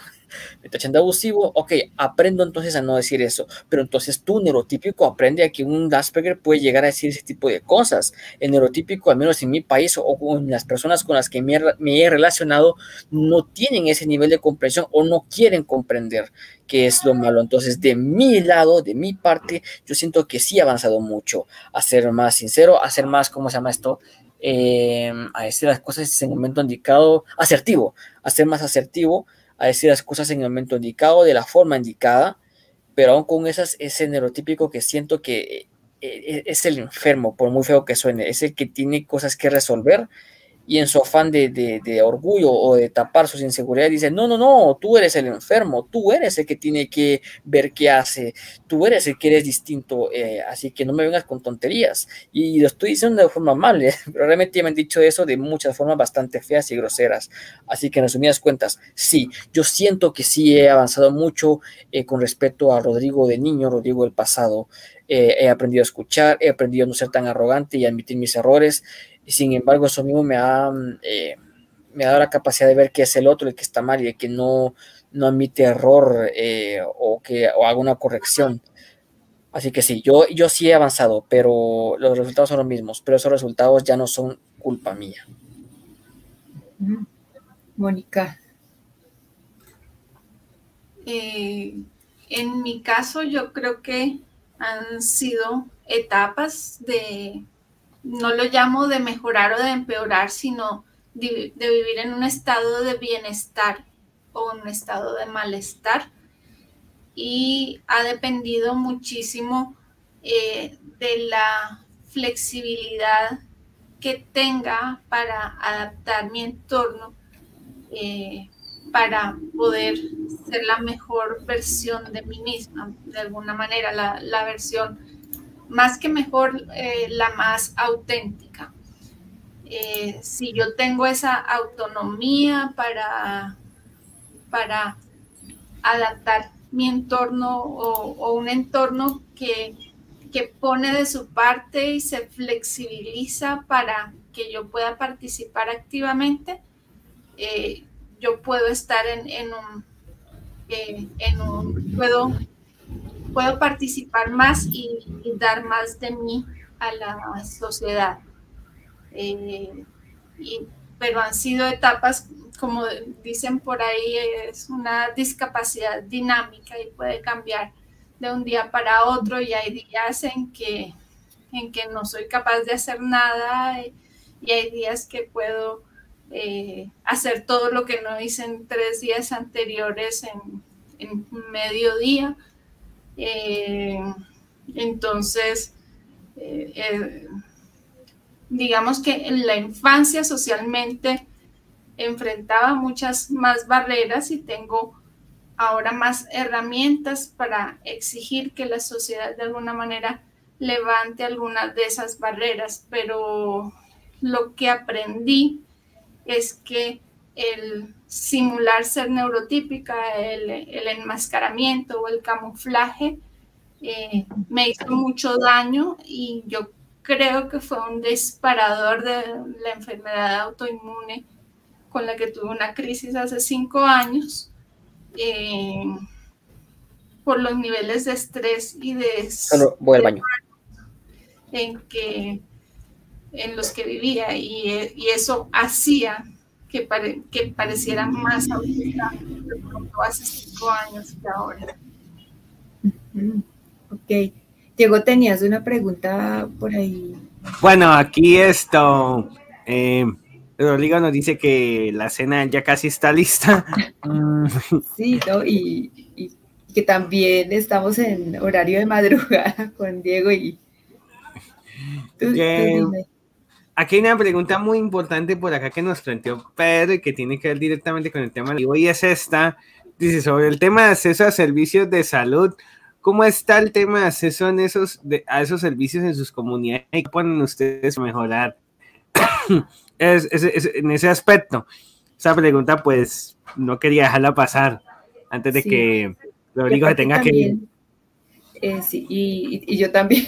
me tachan de abusivo. Ok, aprendo entonces a no decir eso. Pero entonces tú, neurotípico, aprende a que un Asperger puede llegar a decir ese tipo de cosas. El neurotípico, al menos en mi país o con las personas con las que me he relacionado, no tienen ese nivel de comprensión o no quieren comprender qué es lo malo. Entonces, de mi lado, de mi parte, yo siento que sí he avanzado mucho a ser más sincero, a ser más, ¿cómo se llama esto? A decir las cosas en el momento indicado, asertivo, a ser más asertivo, a decir las cosas en el momento indicado, de la forma indicada, pero aún con ese neurotípico que siento que es el enfermo, por muy feo que suene, es el que tiene cosas que resolver y en su afán de orgullo o de tapar sus inseguridades dicen, no, no, no, tú eres el enfermo, tú eres el que tiene que ver qué hace, tú eres el que eres distinto, así que no me vengas con tonterías. Y lo estoy diciendo de forma amable, pero realmente me han dicho eso de muchas formas bastante feas y groseras. Así que en resumidas cuentas, sí, yo siento que sí he avanzado mucho con respecto a Rodrigo de niño, Rodrigo del pasado. He aprendido a escuchar, he aprendido a no ser tan arrogante y a admitir mis errores. Y sin embargo, eso mismo me ha dado la capacidad de ver que es el otro el que está mal y el que no admite error o haga una corrección. Así que sí, yo sí he avanzado, pero los resultados son los mismos, pero esos resultados ya no son culpa mía. Mónica. En mi caso, yo creo que han sido etapas no lo llamo de mejorar o de empeorar, sino de vivir en un estado de bienestar o un estado de malestar. Y ha dependido muchísimo de la flexibilidad que tenga para adaptar mi entorno, para poder ser la mejor versión de mí misma, de alguna manera, la versión más que mejor, la más auténtica. Si yo tengo esa autonomía para adaptar mi entorno o un entorno que pone de su parte y se flexibiliza para que yo pueda participar activamente, yo puedo estar puedo participar más y dar más de mí a la sociedad. Pero han sido etapas, como dicen por ahí, es una discapacidad dinámica y puede cambiar de un día para otro, y hay días en que no soy capaz de hacer nada, y hay días que puedo hacer todo lo que no hice en 3 días anteriores en mediodía. Entonces, digamos que en la infancia socialmente enfrentaba muchas más barreras y tengo ahora más herramientas para exigir que la sociedad de alguna manera levante algunas de esas barreras, pero lo que aprendí es que el simular ser neurotípica, el enmascaramiento o el camuflaje me hizo mucho daño, y yo creo que fue un disparador de la enfermedad autoinmune con la que tuve una crisis hace 5 años, por los niveles de estrés y de... Solo voy al baño. En los que vivía, y eso hacía que pareciera más autista hace 5 años que ahora. Ok. Diego, tenías una pregunta por ahí. Bueno, aquí Rodrigo nos dice que la cena ya casi está lista. Sí, ¿no? Y que también estamos en horario de madrugada con Diego y... Tú dime. Aquí hay una pregunta muy importante por acá que nos planteó Pedro y que tiene que ver directamente con el tema de hoy, es esta. Dice, sobre el tema de acceso a servicios de salud, ¿cómo está el tema de acceso a esos servicios en sus comunidades? ¿Qué ponen ustedes a mejorar en ese aspecto? Esa pregunta, pues, no quería dejarla pasar antes de que Rodrigo se tenga también, que ir. Sí, y yo también.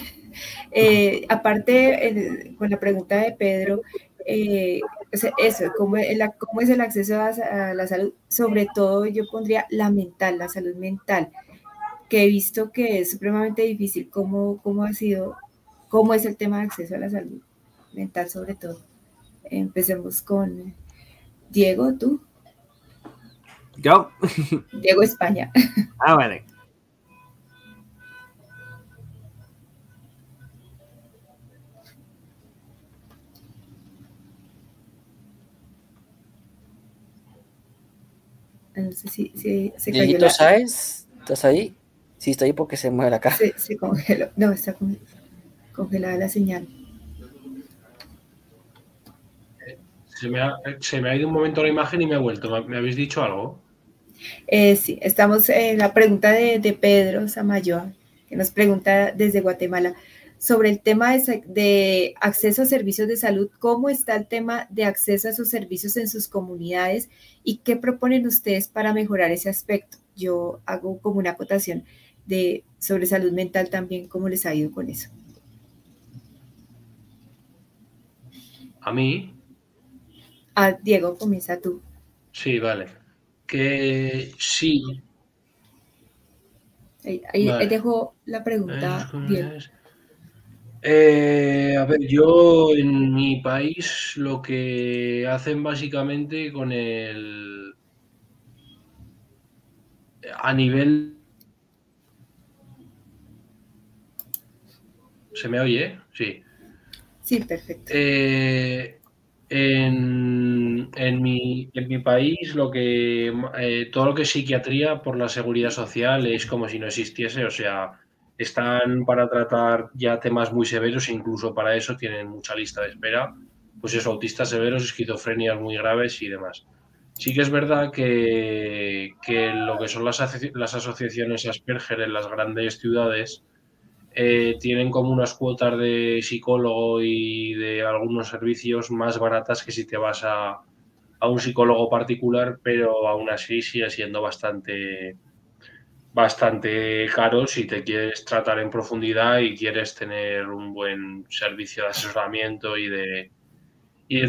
Aparte, con la pregunta de Pedro, eso, ¿cómo es el acceso a la salud? Sobre todo yo pondría la salud mental, que he visto que es supremamente difícil. ¿Cómo es el tema de acceso a la salud mental sobre todo? Empecemos con Diego, ¿tú? ¿Yo? Diego España. Ah, vale. No sé si se cayó la... ¿Sabes? ¿Estás ahí? Sí, estoy ahí porque se mueve la cara. Se congeló. No, está congelada la señal. Se me ha ido un momento la imagen y me ha vuelto. ¿Me habéis dicho algo? Sí, estamos en la pregunta de Pedro Samayoa, que nos pregunta desde Guatemala sobre el tema de acceso a servicios de salud. ¿Cómo está el tema de acceso a esos servicios en sus comunidades y qué proponen ustedes para mejorar ese aspecto? Yo hago como una acotación sobre salud mental también, ¿cómo les ha ido con eso? ¿A mí? Diego, comienza tú. Sí, vale. Que sí. Ahí Vale. dejo la pregunta, Diego. A ver, yo en mi país lo que hacen básicamente con a nivel... ¿Se me oye? Sí. Sí, perfecto. En mi país todo lo que es psiquiatría por la seguridad social es como si no existiese, o sea, están para tratar ya temas muy severos e incluso para eso tienen mucha lista de espera, pues eso, autistas severos, esquizofrenias muy graves y demás. Sí que es verdad que lo que son las asociaciones Asperger en las grandes ciudades tienen como unas cuotas de psicólogo y de algunos servicios más baratas que si te vas a un psicólogo particular, pero aún así sigue siendo bastante caro si te quieres tratar en profundidad y quieres tener un buen servicio de asesoramiento y de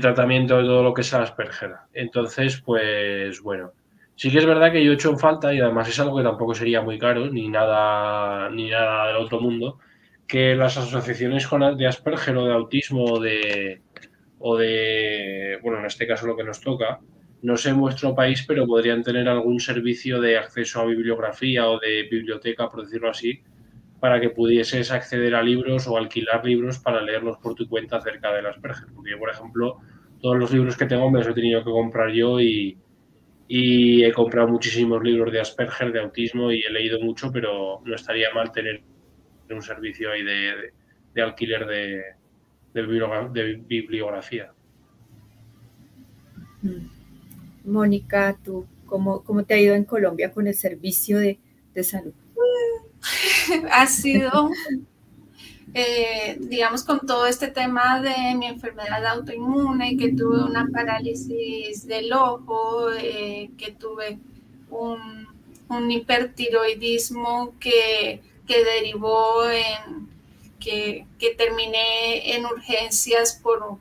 tratamiento de todo lo que es Asperger. Entonces, pues bueno, sí que es verdad que yo he hecho en falta, y además es algo que tampoco sería muy caro, ni nada del otro mundo, que las asociaciones de Asperger o de autismo bueno, en este caso lo que nos toca, no sé en vuestro país, pero podrían tener algún servicio de acceso a bibliografía o de biblioteca, por decirlo así, para que pudieses acceder a libros o alquilar libros para leerlos por tu cuenta acerca del Asperger. Porque yo, por ejemplo, todos los libros que tengo me los he tenido que comprar yo y he comprado muchísimos libros de Asperger, de autismo y he leído mucho, pero no estaría mal tener un servicio ahí de alquiler de bibliografía. Mónica, ¿tú cómo te ha ido en Colombia con el servicio de salud? Ha sido, digamos, con todo este tema de mi enfermedad autoinmune, que tuve una parálisis del ojo, que tuve un hipertiroidismo que derivó en que terminé en urgencias por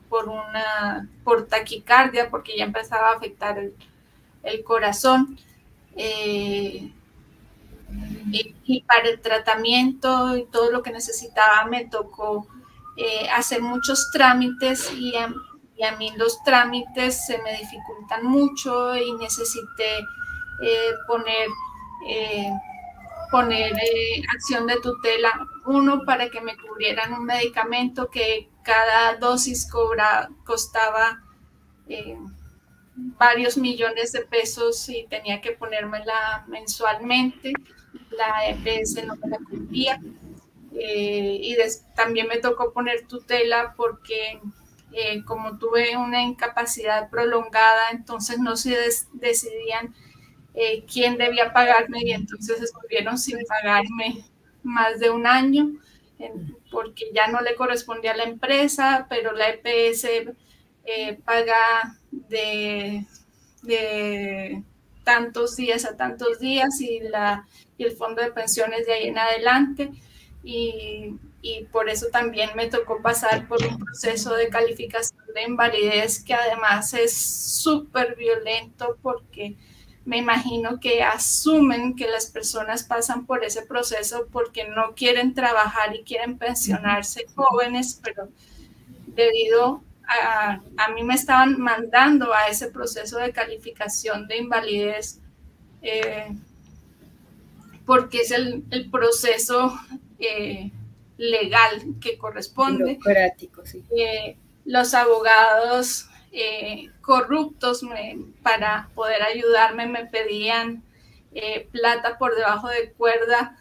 taquicardia, porque ya empezaba a afectar el corazón. Y para el tratamiento y todo lo que necesitaba me tocó hacer muchos trámites y a mí los trámites se me dificultan mucho y necesité poner acción de tutela, uno para que me cubrieran un medicamento que cada dosis costaba varios millones de pesos y tenía que ponérmela mensualmente. La EPS no me la cubría. También me tocó poner tutela porque como tuve una incapacidad prolongada, entonces no se decidían quién debía pagarme y entonces estuvieron sin pagarme más de un año porque ya no le correspondía a la empresa, pero la EPS paga de tantos días a tantos días y el fondo de pensiones de ahí en adelante y por eso también me tocó pasar por un proceso de calificación de invalidez que además es súper violento porque me imagino que asumen que las personas pasan por ese proceso porque no quieren trabajar y quieren pensionarse jóvenes, pero debido a mí me estaban mandando a ese proceso de calificación de invalidez porque es el proceso legal que corresponde. Burocrático, sí. Los abogados corruptos para poder ayudarme me pedían plata por debajo de cuerda.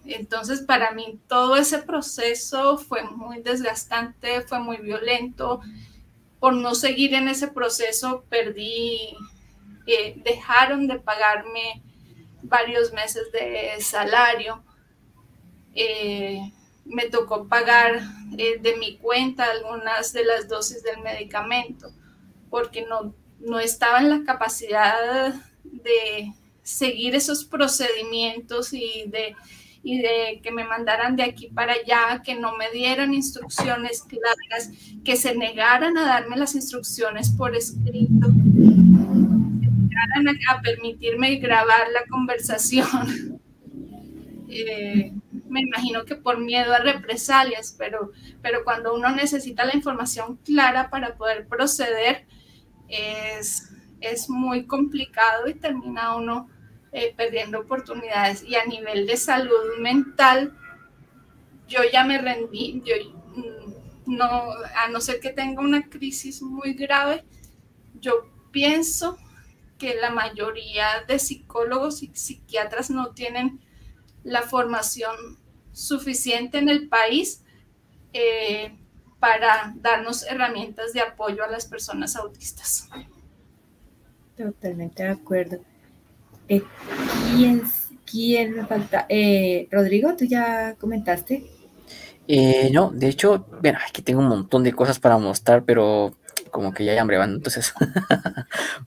Entonces, para mí todo ese proceso fue muy desgastante, fue muy violento por no seguir en ese proceso, dejaron de pagarme varios meses de salario. Me tocó pagar de mi cuenta algunas de las dosis del medicamento, porque no estaba en la capacidad de seguir esos procedimientos y de que me mandaran de aquí para allá, que no me dieran instrucciones claras, que se negaran a darme las instrucciones por escrito, que se negaran a permitirme grabar la conversación. Me imagino que por miedo a represalias, pero cuando uno necesita la información clara para poder proceder, es muy complicado y termina uno perdiendo oportunidades. Y a nivel de salud mental, yo ya me rendí. A no ser que tenga una crisis muy grave, yo pienso que la mayoría de psicólogos y psiquiatras no tienen la formación suficiente en el país para darnos herramientas de apoyo a las personas autistas. Totalmente de acuerdo. ¿Quién me falta? Rodrigo, ¿tú ya comentaste? No, de hecho, bueno, aquí tengo un montón de cosas para mostrar, pero como que ya hay hambre, entonces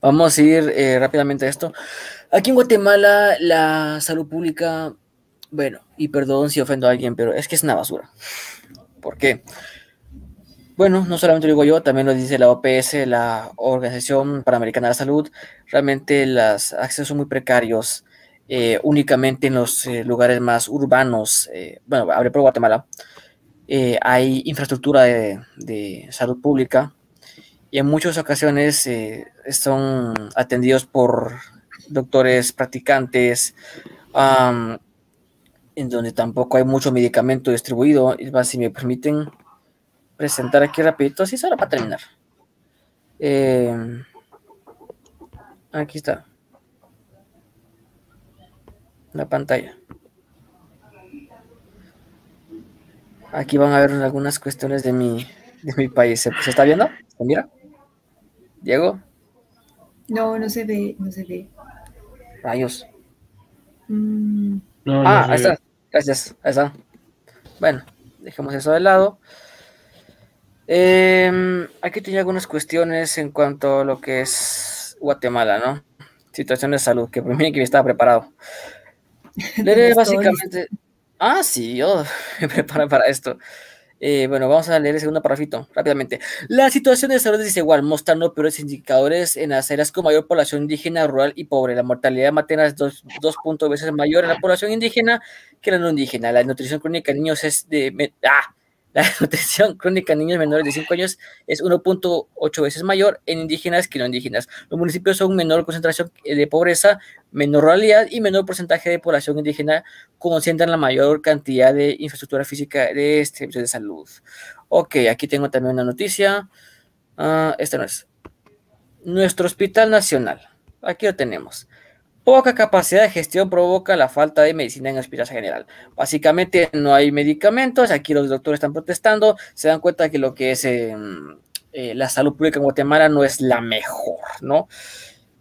vamos a ir rápidamente a esto. Aquí en Guatemala, la salud pública, bueno, y perdón si ofendo a alguien, pero es que es una basura. ¿Por qué? Bueno, no solamente lo digo yo, también lo dice la OPS, la Organización Panamericana de la Salud. Realmente los accesos son muy precarios, únicamente en los lugares más urbanos. Bueno, hablé por Guatemala. Hay infraestructura de salud pública y en muchas ocasiones son atendidos por doctores practicantes, en donde tampoco hay mucho medicamento distribuido. Es más, si me permiten presentar aquí rapidito, así solo para terminar. Aquí está la pantalla. Aquí van a ver algunas cuestiones de mi país. ¿Se está viendo? ¿Se mira? ¿Diego? No se ve, no se ve. Rayos. No, ahí está. Gracias. Ahí está. Bueno, dejemos eso de lado. Aquí tenía algunas cuestiones en cuanto a lo que es Guatemala, ¿no? Situación de salud, que por mí que estaba preparado. Leeré básicamente... sí, yo me preparo para esto. Bueno, vamos a leer el segundo parrafito rápidamente. La situación de salud es desigual, mostrando peores indicadores en las áreas con mayor población indígena, rural y pobre. La mortalidad materna es 2.0 veces mayor en la población indígena que la no indígena. La nutrición crónica en niños es la nutrición crónica en niños menores de 5 años es 1.8 veces mayor en indígenas que no indígenas. Los municipios son menor concentración de pobreza, menor ruralidad y menor porcentaje de población indígena, concentran la mayor cantidad de infraestructura física de servicios de salud. Ok, aquí tengo también una noticia. Esta no es. Nuestro Hospital Nacional. Aquí lo tenemos. Poca capacidad de gestión provoca la falta de medicina en el hospital general. Básicamente no hay medicamentos, aquí los doctores están protestando, se dan cuenta que lo que es la salud pública en Guatemala no es la mejor, ¿no?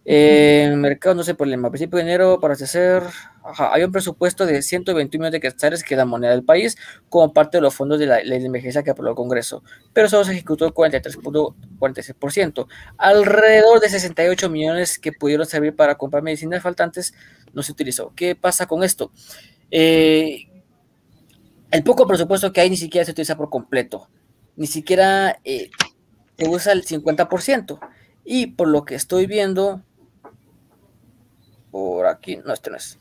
Mercado no sé problema. A principio de enero para hacer, hay un presupuesto de 121 millones de quetzales, que es la moneda del país, como parte de los fondos de la ley de emergencia que aprobó el Congreso, pero solo se ejecutó el 43.46%. Alrededor de 68 millones que pudieron servir para comprar medicinas faltantes no se utilizó. ¿Qué pasa con esto? El poco presupuesto que hay ni siquiera se utiliza por completo, ni siquiera se usa el 50%, y por lo que estoy viendo por aquí, no, este no es.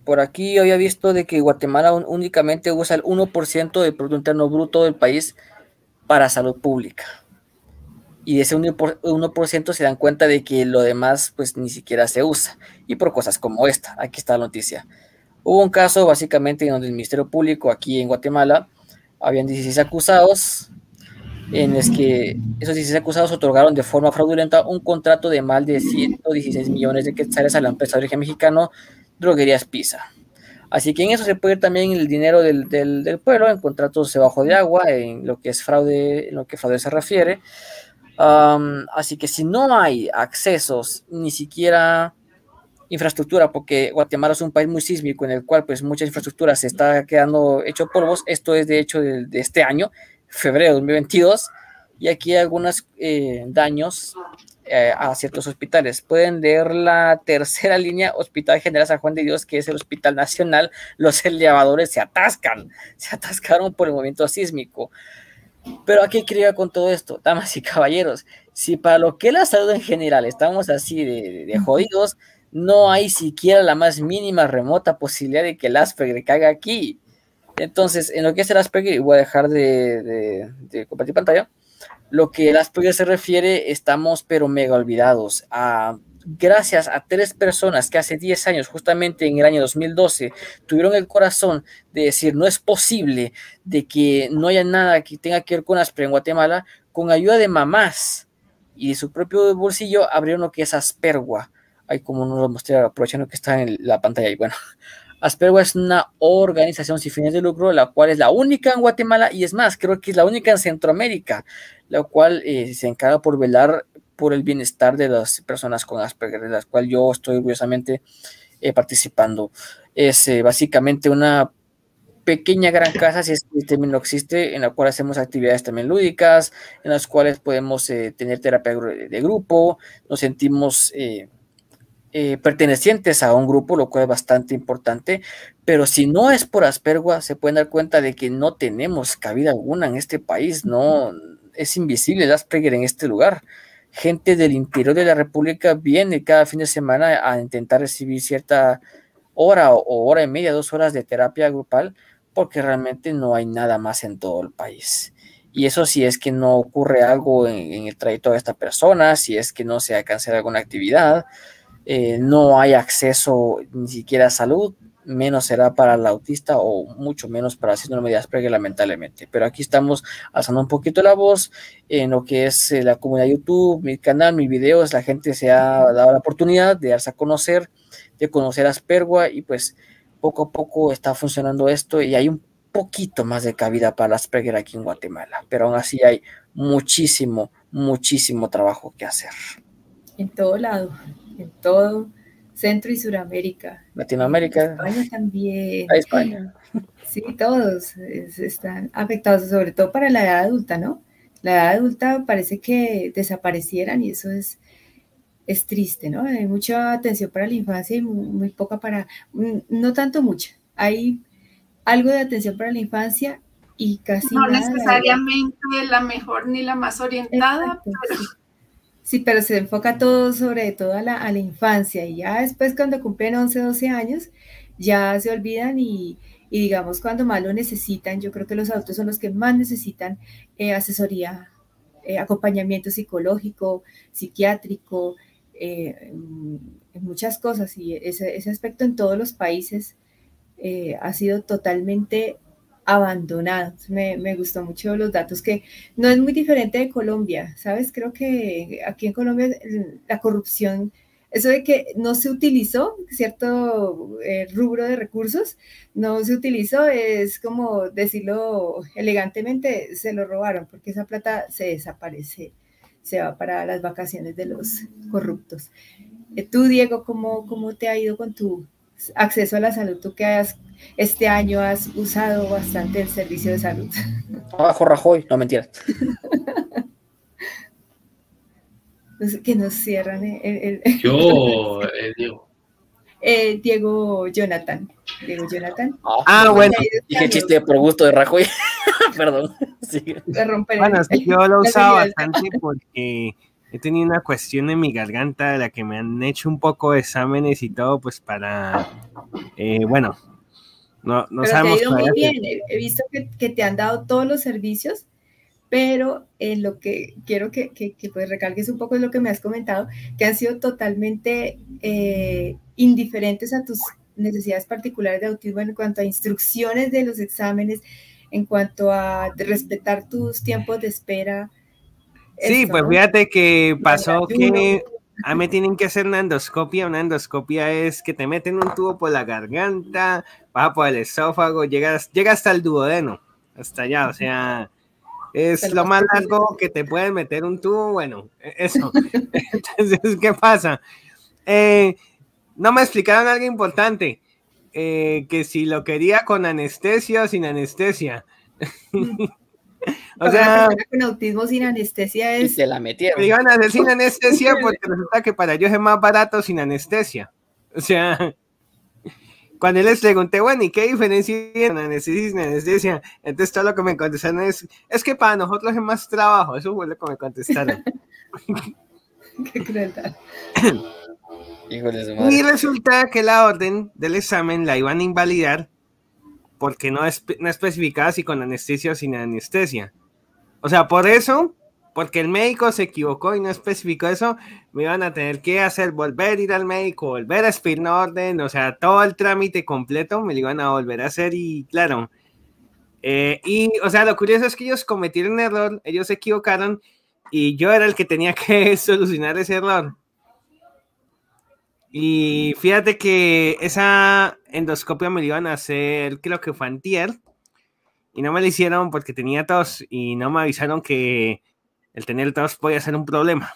Por aquí había visto de que Guatemala únicamente usa el 1% del Producto Interno Bruto del país para salud pública. Y de ese 1% se dan cuenta de que lo demás pues ni siquiera se usa. Y por cosas como esta, aquí está la noticia. Hubo un caso básicamente en donde el Ministerio Público aquí en Guatemala habían 16 acusados, en los que esos 16 acusados otorgaron de forma fraudulenta un contrato de más de 116 millones de quetzales a la empresa de origen mexicano Droguerías Pisa. Así que en eso se puede ir también el dinero del pueblo, en contratos debajo de agua, en lo que es fraude, en lo que fraude se refiere. Así que si no hay accesos, ni siquiera infraestructura, porque Guatemala es un país muy sísmico en el cual pues mucha infraestructura se está quedando hecho polvos. Esto es de hecho de este año, febrero de 2022, y aquí hay algunos daños a ciertos hospitales. Pueden leer la tercera línea, Hospital General San Juan de Dios, que es el Hospital Nacional. Los elevadores se atascaron por el movimiento sísmico. Pero aquí quería con todo esto, damas y caballeros, si para lo que es la salud en general estamos así de jodidos, no hay siquiera la más mínima remota posibilidad de que el Asperger caiga aquí. Entonces, en lo que es el Asperger, voy a dejar de compartir pantalla. Lo que el Asperger se refiere, estamos pero mega olvidados. Gracias a 3 personas que hace 10 años, justamente en el año 2012, tuvieron el corazón de decir, no es posible de que no haya nada que tenga que ver con Asperger en Guatemala, con ayuda de mamás y de su propio bolsillo, abrieron lo que es Aspergua. Ay, como no lo mostré, aprovechando que está en la pantalla ahí. Bueno, Aspergua es una organización sin fines de lucro, la cual es la única en Guatemala, y es más, creo que es la única en Centroamérica, la cual se encarga por velar por el bienestar de las personas con Asperger, de las cuales yo estoy orgullosamente participando. Es básicamente una pequeña gran casa, si este término existe, en la cual hacemos actividades también lúdicas, en las cuales podemos tener terapia de grupo, nos sentimos pertenecientes a un grupo, lo cual es bastante importante, pero si no es por Aspergua, se pueden dar cuenta de que no tenemos cabida alguna en este país, no, es invisible el Asperger en este lugar. Gente del interior de la República viene cada fin de semana a intentar recibir cierta hora o hora y media, 2 horas de terapia grupal, porque realmente no hay nada más en todo el país. Y eso si es que no ocurre algo en el trayecto de esta persona, si es que no se alcanza alguna actividad, no hay acceso ni siquiera a salud, menos será para el autista o mucho menos para el síndrome de Asperger, lamentablemente. Pero aquí estamos alzando un poquito la voz en lo que es la comunidad de YouTube, mi canal, mis videos. La gente se ha dado la oportunidad de darse a conocer, de conocer Aspergua, y pues poco a poco está funcionando esto y hay un poquito más de cabida para Asperger aquí en Guatemala, pero aún así hay muchísimo trabajo que hacer. En todo lado, en todo Centro y Suramérica. Latinoamérica. España también. A España. Sí, todos están afectados, sobre todo para la edad adulta, ¿no? La edad adulta parece que desaparecieran y eso es triste, ¿no? Hay mucha atención para la infancia y muy poca para, no tanto mucha. Hay algo de atención para la infancia y casi no nada. Necesariamente la mejor ni la más orientada. Exacto, pero... Sí, pero se enfoca todo, sobre todo a la infancia, y ya después cuando cumplen 11, 12 años, ya se olvidan y digamos cuando más lo necesitan, yo creo que los adultos son los que más necesitan asesoría, acompañamiento psicológico, psiquiátrico, en muchas cosas, y ese aspecto en todos los países ha sido totalmente abandonado. Me gustó mucho los datos, que no es muy diferente de Colombia, ¿sabes? Creo que aquí en Colombia la corrupción, eso de que no se utilizó cierto rubro de recursos, no se utilizó, es como decirlo elegantemente, se lo robaron, porque esa plata se desaparece, se va para las vacaciones de los corruptos. Tú, Diego, ¿cómo te ha ido con tu acceso a la salud? Tú que este año has usado bastante el servicio de salud. Abajo Rajoy, no, mentira. Que nos cierran Yo, Diego. Diego Jonathan. Bueno, dije chiste por gusto de Rajoy. Perdón. Sí. Bueno, sí, yo lo he usado bastante porque he tenido una cuestión en mi garganta de la que me han hecho un poco de exámenes y todo, pues para, bueno, no pero sabemos. te ha ido muy bien. He visto que te han dado todos los servicios, pero lo que quiero que pues recalques un poco es lo que me has comentado, que han sido totalmente indiferentes a tus necesidades particulares de autismo en cuanto a instrucciones de los exámenes, en cuanto a respetar tus tiempos de espera. Sí, pues fíjate que pasó que A mí me tienen que hacer una endoscopia. Una endoscopia es que te meten un tubo por la garganta, baja por el esófago, llega hasta el duodeno, hasta allá, o sea, es lo más largo que te pueden meter un tubo, bueno, eso. Entonces, ¿qué pasa? No me explicaron algo importante, que si lo quería con anestesia o sin anestesia. O sea, con autismo sin anestesia es... Y te la metieron. Me iban a hacer sin anestesia porque resulta que para ellos es más barato sin anestesia. O sea, cuando les pregunté, bueno, ¿y qué diferencia hay en anestesia y sin anestesia? Entonces todo lo que me contestaron es que para nosotros es más trabajo. Eso fue lo que me contestaron. Qué crueldad. Y resulta que la orden del examen la iban a invalidar porque no especificaba si con anestesia o sin anestesia. O sea, por eso, porque el médico se equivocó y no especificó eso, me iban a tener que volver a ir al médico, volver a expedir una orden, o sea, todo el trámite completo me lo iban a volver a hacer y claro. Y, o sea, lo curioso es que ellos cometieron un error, ellos se equivocaron y yo era el que tenía que solucionar ese error. Y fíjate que esa endoscopia me la iban a hacer, creo que fue antier, y no me la hicieron porque tenía tos y no me avisaron que el tener tos podía ser un problema.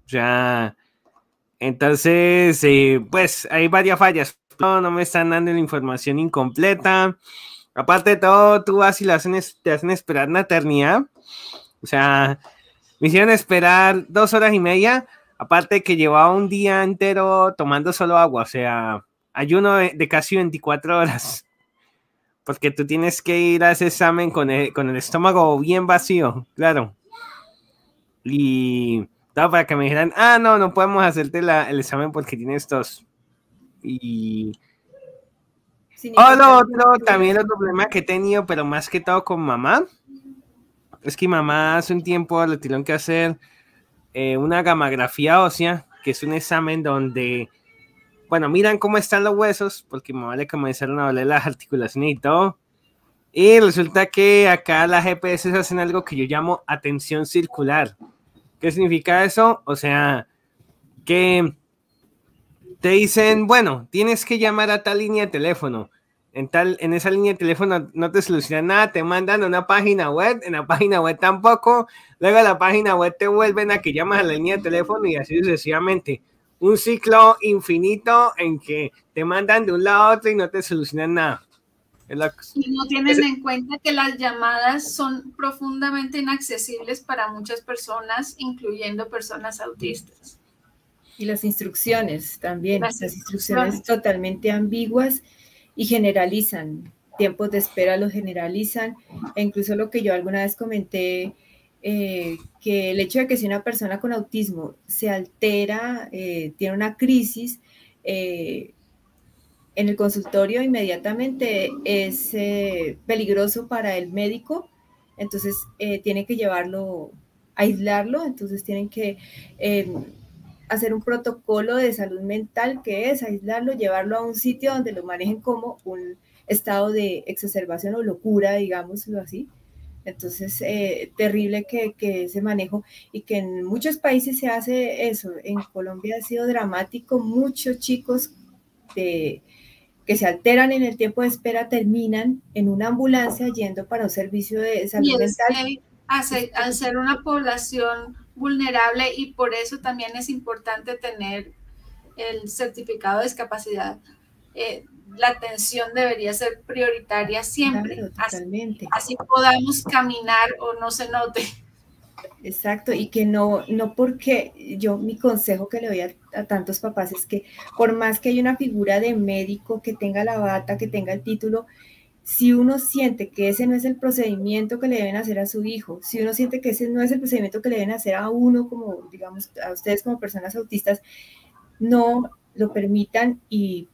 O sea, entonces, pues hay varias fallas. No me están dando la información incompleta. Aparte de todo, tú vas y te hacen esperar una eternidad. O sea, me hicieron esperar 2 horas y media. Aparte que llevaba un día entero tomando solo agua. O sea, ayuno de casi 24 horas. Porque tú tienes que ir a ese examen con el estómago bien vacío, claro. Y todo para que me dijeran, no podemos hacerte el examen porque tienes tos. Y... también otro problema que he tenido, pero más que todo con mamá, es que mamá hace un tiempo le tuvieron que hacer una gamografía ósea, que es un examen donde... Bueno, miran cómo están los huesos, porque me vale comenzaron a doler las articulaciones y todo. Y resulta que acá las GPS hacen algo que yo llamo atención circular. ¿Qué significa eso? O sea, que te dicen, bueno, tienes que llamar a tal línea de teléfono. En esa línea de teléfono no te solucionan nada, te mandan a una página web, en la página web tampoco. Luego a la página web te vuelven a que llamas a la línea de teléfono y así sucesivamente. Un ciclo infinito en que te mandan de un lado a otro y no te solucionan nada. Y no tienen en cuenta que las llamadas son profundamente inaccesibles para muchas personas, incluyendo personas autistas. Y las instrucciones también, las instrucciones totalmente ambiguas y generalizan, tiempos de espera los generalizan, e incluso lo que yo alguna vez comenté, que el hecho de que si una persona con autismo se altera, tiene una crisis, en el consultorio inmediatamente es peligroso para el médico, entonces tiene que llevarlo, aislarlo, entonces tienen que hacer un protocolo de salud mental que es aislarlo, llevarlo a un sitio donde lo manejen como un estado de exacerbación o locura, digámoslo así. Entonces, terrible que ese manejo y que en muchos países se hace eso. En Colombia ha sido dramático, muchos chicos que se alteran en el tiempo de espera terminan en una ambulancia yendo para un servicio de salud mental. Al ser una población vulnerable, y por eso también es importante tener el certificado de discapacidad. La atención debería ser prioritaria siempre. Claro, totalmente. Así podamos caminar o no se note. Exacto, y que no porque mi consejo que le doy a tantos papás es que por más que haya una figura de médico que tenga la bata, que tenga el título, si uno siente que ese no es el procedimiento que le deben hacer a su hijo, si uno siente que ese no es el procedimiento que le deben hacer a uno, como digamos a ustedes como personas autistas, no lo permitan y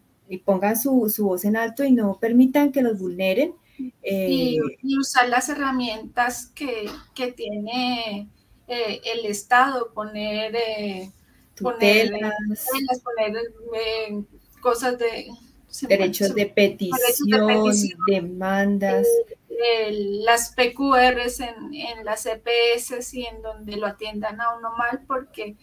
pongan su voz en alto y no permitan que los vulneren. Y usar las herramientas que tiene el Estado, poner cosas de... Derechos de petición, demandas. Las PQRs en las EPS y en donde lo atiendan a uno mal, porque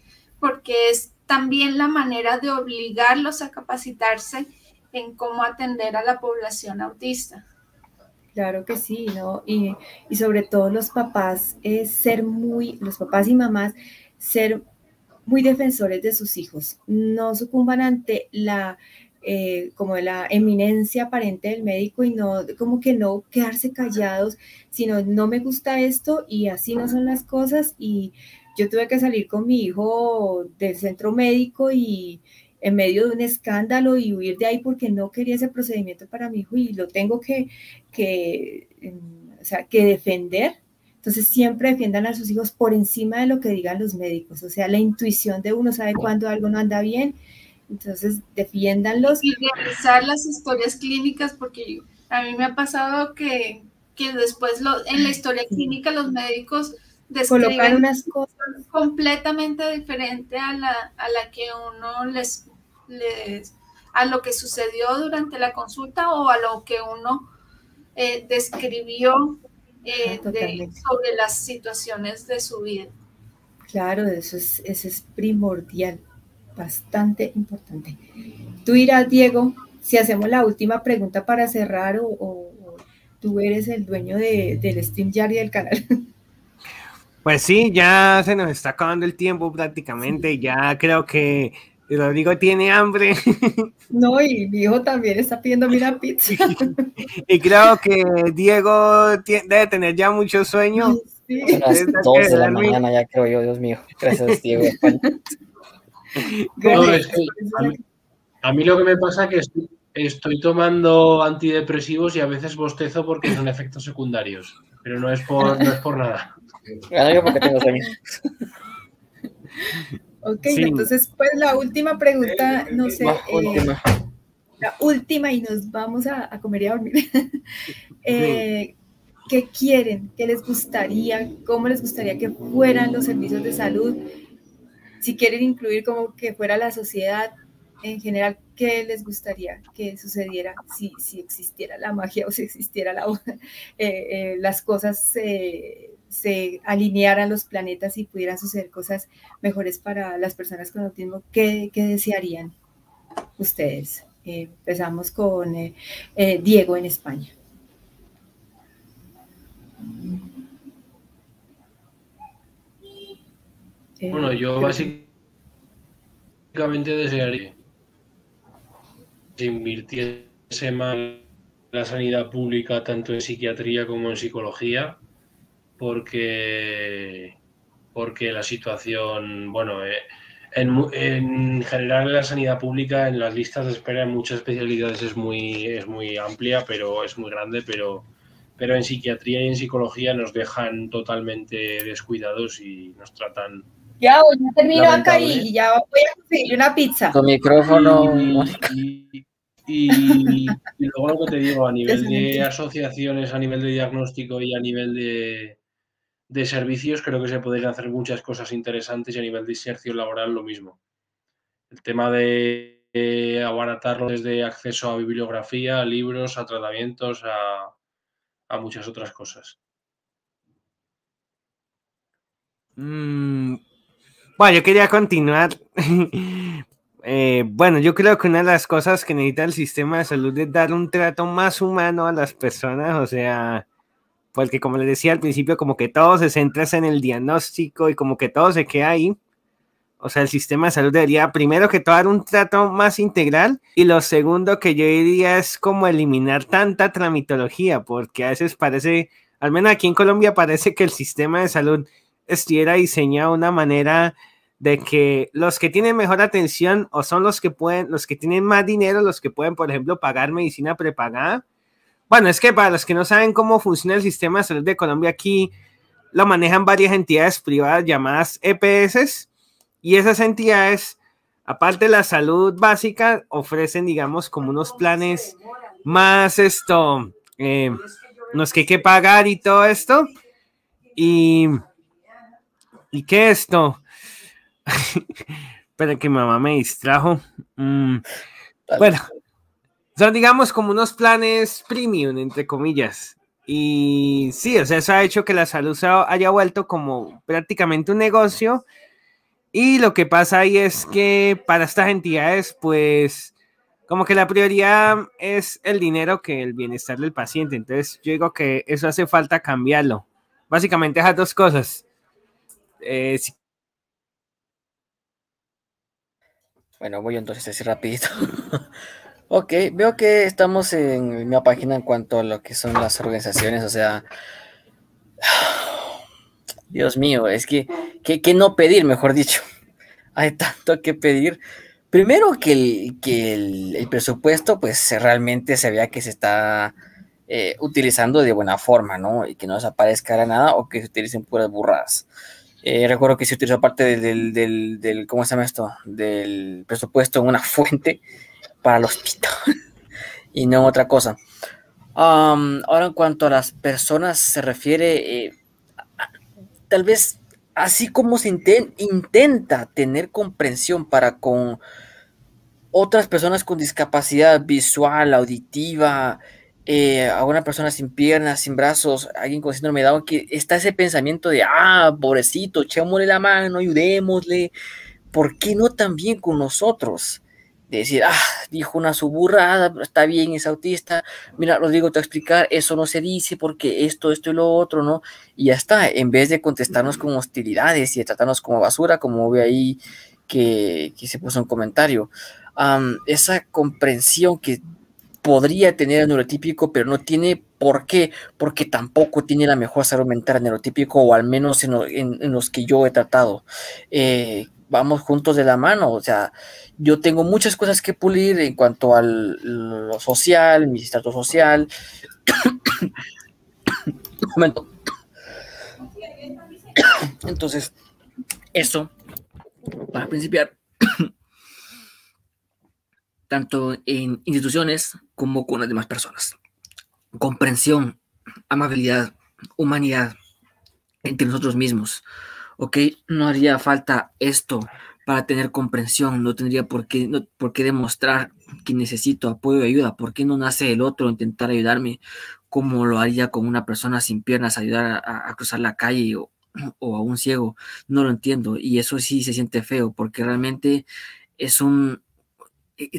es también la manera de obligarlos a capacitarse en cómo atender a la población autista. Claro que sí, ¿no? Y sobre todo los papás, los papás y mamás, ser muy defensores de sus hijos, no sucumban ante como la eminencia aparente del médico y no, como que no quedarse callados, sino no me gusta esto y así no son las cosas. Y yo tuve que salir con mi hijo del centro médico y en medio de un escándalo y huir de ahí porque no quería ese procedimiento para mi hijo y lo tengo que defender. Entonces siempre defiendan a sus hijos por encima de lo que digan los médicos. O sea, la intuición de uno sabe cuando algo no anda bien, entonces defiéndanlos. Y realizar las historias clínicas, porque a mí me ha pasado que después en la historia clínica los médicos describen unas cosas completamente diferentes a la que uno a lo que sucedió durante la consulta o a lo que uno describió sobre las situaciones de su vida. Claro, eso es primordial, bastante importante. Tú dirás, Diego, si hacemos la última pregunta para cerrar o tú eres el dueño del StreamYard y del canal. Pues sí, ya se nos está acabando el tiempo prácticamente, sí. Ya creo que Rodrigo tiene hambre. No, y mi hijo también está pidiéndome una pizza. Y creo que Diego debe tener ya mucho sueño. Sí. Son las 2 de la mañana ya creo yo, Dios mío. Gracias, Diego. A mí lo que me pasa es que estoy tomando antidepresivos y a veces bostezo porque son efectos secundarios, pero no es por nada. Bueno, yo porque tengo sueño. Ok, sí. Entonces, pues la última pregunta, no sé, la última y nos vamos a comer y a dormir. ¿Qué quieren? ¿Qué les gustaría? ¿Cómo les gustaría que fueran los servicios de salud? Si quieren incluir como que fuera la sociedad en general, ¿qué les gustaría que sucediera si existiera la magia o si existiera las cosas se alinearan los planetas y pudieran suceder cosas mejores para las personas con autismo? ¿Qué desearían ustedes? Empezamos con Diego en España. Bueno, yo básicamente desearía que se invirtiese más la sanidad pública tanto en psiquiatría como en psicología, porque la situación, bueno, en general en la sanidad pública, en las listas de espera en muchas especialidades es muy amplia, pero es muy grande, pero en psiquiatría y en psicología nos dejan totalmente descuidados y nos tratan... Ya termino acá y ya voy a conseguir una pizza. Tu micrófono. Y luego lo que te digo, a nivel de asociaciones, a nivel de diagnóstico y a nivel de servicios, creo que se podrían hacer muchas cosas interesantes, y a nivel de inserción laboral lo mismo. El tema de abaratarlo desde acceso a bibliografía, a libros, a tratamientos, a muchas otras cosas. Bueno, yo quería continuar. Bueno, yo creo que una de las cosas que necesita el sistema de salud es dar un trato más humano a las personas, o sea, porque como les decía al principio, como que todo se centra en el diagnóstico y como que todo se queda ahí. O sea, el sistema de salud debería primero que todo dar un trato más integral, y lo segundo que yo diría es como eliminar tanta tramitología, porque a veces parece, al menos aquí en Colombia, parece que el sistema de salud estuviera diseñado de una manera de que los que tienen mejor atención o son los que tienen más dinero, los que pueden, por ejemplo, pagar medicina prepagada. Bueno, es que para los que no saben cómo funciona el sistema de salud de Colombia, aquí lo manejan varias entidades privadas llamadas EPS, y esas entidades, aparte de la salud básica, ofrecen, digamos, como unos planes más los que hay que pagar y todo esto. ¿Y qué esto? Espera que mamá me distrajo. Bueno, son, digamos, como unos planes premium, entre comillas. Y sí, o sea, eso ha hecho que la salud se haya vuelto como prácticamente un negocio. Y lo que pasa ahí es que para estas entidades, pues, como que la prioridad es el dinero que el bienestar del paciente. Entonces, yo digo que eso hace falta cambiarlo. Básicamente esas dos cosas. Si... Bueno, voy entonces así rapidito. Ok, veo que estamos en la misma página en cuanto a lo que son las organizaciones, o sea, Dios mío, es que no pedir, mejor dicho. Hay tanto que pedir. Primero que el presupuesto, pues realmente se vea que se está utilizando de buena forma, ¿no? Y que no desaparezca de nada o que se utilicen puras burradas. Recuerdo que se utilizó parte del ¿cómo se llama esto? Del presupuesto en una fuente para el hospital y no en otra cosa. Ahora en cuanto a las personas se refiere, tal vez así como se intenta tener comprensión para con otras personas con discapacidad visual, auditiva, a una persona sin piernas, sin brazos, alguien con síndrome de Down, que está ese pensamiento de, pobrecito, echémosle la mano, ayudémosle, ¿por qué no también con nosotros? De decir, dijo una suburrada, está bien, es autista, mira, Rodrigo, te voy a explicar, eso no se dice porque esto y lo otro, ¿no? Y ya está, en vez de contestarnos con hostilidades y de tratarnos como basura, como ve ahí que se puso un comentario. Esa comprensión que podría tener el neurotípico, pero no tiene por qué, porque tampoco tiene la mejor salud mental el neurotípico, o al menos en los que yo he tratado. Vamos juntos de la mano, o sea, yo tengo muchas cosas que pulir en cuanto a lo social, mi estatus social. Un momento. Entonces, eso, para principiar, tanto en instituciones como con las demás personas. Comprensión, amabilidad, humanidad entre nosotros mismos. ¿Ok? No haría falta esto para tener comprensión, no tendría por qué demostrar que necesito apoyo y ayuda. ¿Por qué no nace el otro intentar ayudarme como lo haría con una persona sin piernas, ayudar a cruzar la calle o a un ciego? No lo entiendo y eso sí se siente feo porque realmente es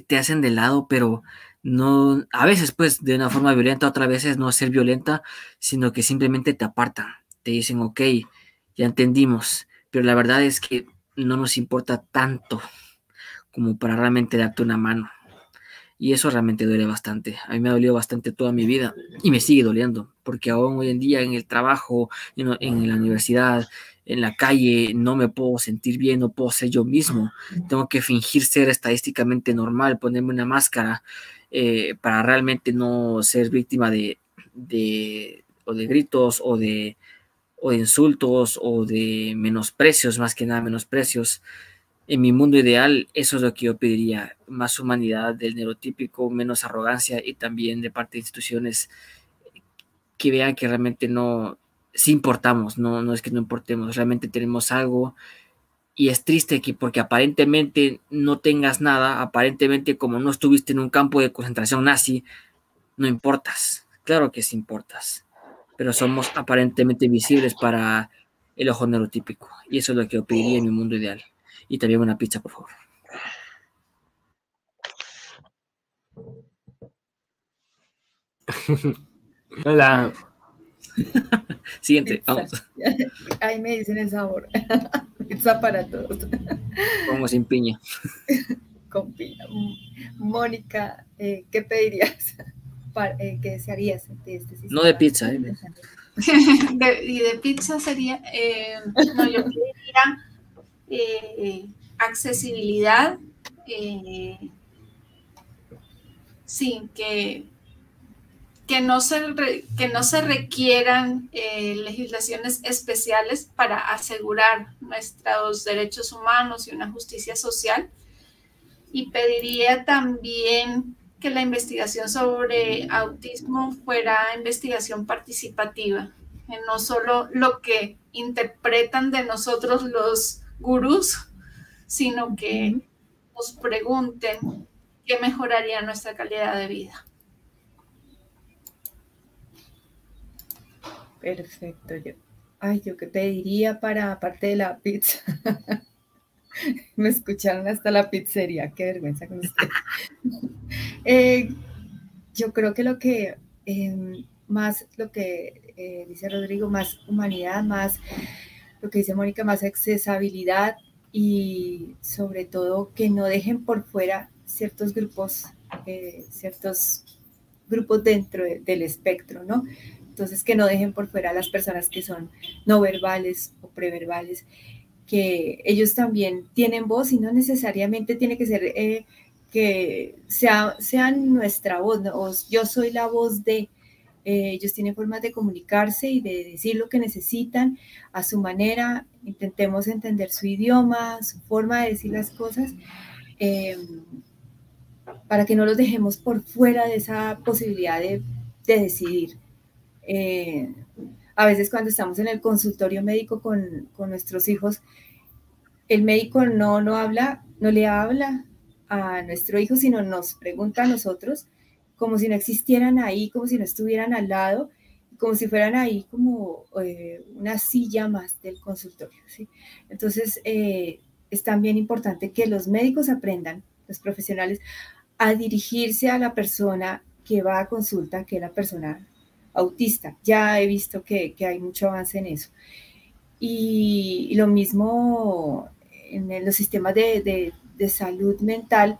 te hacen de lado, pero no, a veces pues de una forma violenta, otras veces no ser violenta, sino que simplemente te apartan, te dicen, ok, ya entendimos, pero la verdad es que no nos importa tanto como para realmente darte una mano. Y eso realmente duele bastante. A mí me ha dolido bastante toda mi vida y me sigue doliendo, porque aún hoy en día en el trabajo, en la universidad, en la calle, no me puedo sentir bien, no puedo ser yo mismo. Tengo que fingir ser estadísticamente normal, ponerme una máscara para realmente no ser víctima o de gritos o de insultos o de menosprecios, más que nada menosprecios. En mi mundo ideal, eso es lo que yo pediría, más humanidad del neurotípico, menos arrogancia y también de parte de instituciones que vean que realmente sí importamos, no es que no importemos, realmente tenemos algo y es triste que porque aparentemente no tengas nada, aparentemente como no estuviste en un campo de concentración nazi, no importas, claro que sí importas, pero somos aparentemente visibles para el ojo neurotípico y eso es lo que yo pediría en mi mundo ideal. Y también una pizza, por favor. Hola. Siguiente, Pizza. vamos. Ahí me dicen el sabor. Pizza para todos. Como sin piña. Con piña. Mónica, ¿qué pedirías? ¿Qué desearías de este sistema? No de pizza, ¿eh? Y de pizza sería, no, yo pediría accesibilidad, sí, que no se requieran legislaciones especiales para asegurar nuestros derechos humanos y una justicia social. Y pediría también que la investigación sobre autismo fuera investigación participativa, no solo lo que interpretan de nosotros los gurús, sino que nos pregunten qué mejoraría nuestra calidad de vida. Perfecto. Yo qué pediría para aparte de la pizza. Me escucharon hasta la pizzería, qué vergüenza con usted. Yo creo que lo que más, lo que dice Rodrigo, más humanidad, más lo que dice Mónica, más accesibilidad y sobre todo que no dejen por fuera ciertos grupos dentro del espectro, ¿no? Entonces que no dejen por fuera a las personas que son no verbales o preverbales, que ellos también tienen voz y no necesariamente tiene que ser que sean nuestra voz, ¿no? O yo soy la voz de, ellos tienen formas de comunicarse y de decir lo que necesitan a su manera, intentemos entender su idioma, su forma de decir las cosas, para que no los dejemos por fuera de esa posibilidad de decidir. A veces cuando estamos en el consultorio médico con nuestros hijos, el médico no le habla a nuestro hijo, sino nos pregunta a nosotros como si no existieran ahí, como si no estuvieran al lado, como si fueran ahí como una silla más del consultorio, ¿sí? Entonces, es también importante que los médicos aprendan, los profesionales, a dirigirse a la persona que va a consulta, que es la persona autista. Ya he visto que hay mucho avance en eso. Y lo mismo en los sistemas de salud mental,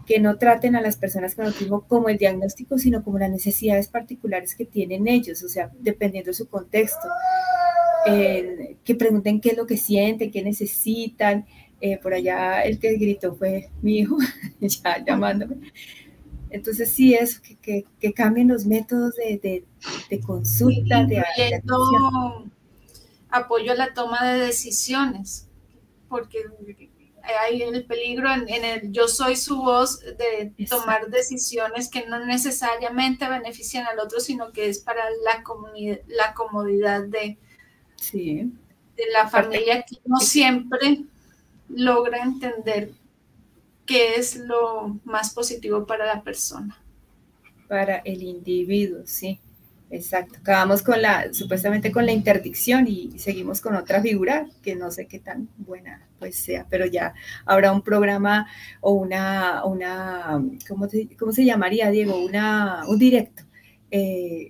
que no traten a las personas con autismo como el diagnóstico, sino como las necesidades particulares que tienen ellos, o sea, dependiendo de su contexto. Que pregunten qué es lo que sienten, qué necesitan. Por allá el que gritó fue mi hijo, ya llamándome. Entonces sí, eso, que cambien los métodos de consulta, de atención. Apoyo a la toma de decisiones, porque hay el peligro en el yo soy su voz de tomar decisiones que no necesariamente benefician al otro, sino que es para la comodidad de la familia, que no siempre logra entender qué es lo más positivo para la persona. Para el individuo, sí. Exacto. Acabamos supuestamente con la interdicción y seguimos con otra figura que no sé qué tan buena pues sea, pero ya habrá un programa o una ¿cómo se llamaría, Diego? Un directo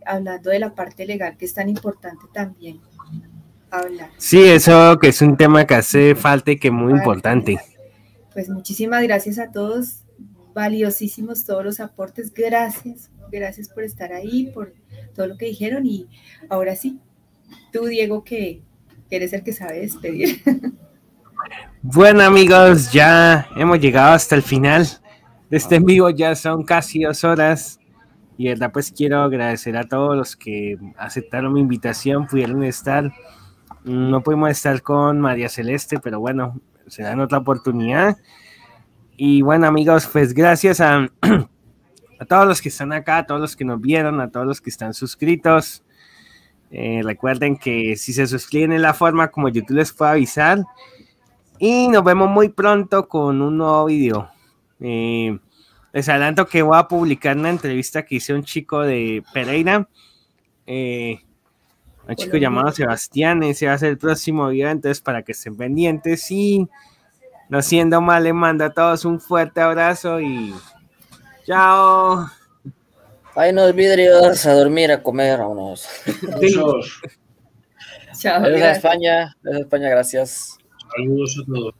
hablando de la parte legal, que es tan importante también hablar. Sí, eso que es un tema que hace falta y que es muy importante. Pues muchísimas gracias a todos, valiosísimos todos los aportes, gracias por estar ahí, por todo lo que dijeron. Y ahora sí, tú, Diego, que eres el que sabe despedir. Bueno, amigos, ya hemos llegado hasta el final de este en vivo, ya son casi 2 horas y de verdad pues quiero agradecer a todos los que aceptaron mi invitación, pudieron estar. No pudimos estar con María Celeste, pero bueno, será en otra oportunidad. Y bueno, amigos, pues gracias a todos los que están acá, a todos los que nos vieron, a todos los que están suscritos. Recuerden que si se suscriben en la forma como YouTube les puede avisar. Y nos vemos muy pronto con un nuevo video. Les adelanto que voy a publicar una entrevista que hice a un chico de Pereira. Un chico llamado Sebastián. Ese va a ser el próximo video, entonces para que estén pendientes. Y no siendo mal, les mando a todos un fuerte abrazo y chao. Ay, no vidrios, a dormir, a comer, vámonos. Besos. Chao. Desde España, gracias. Saludos a todos.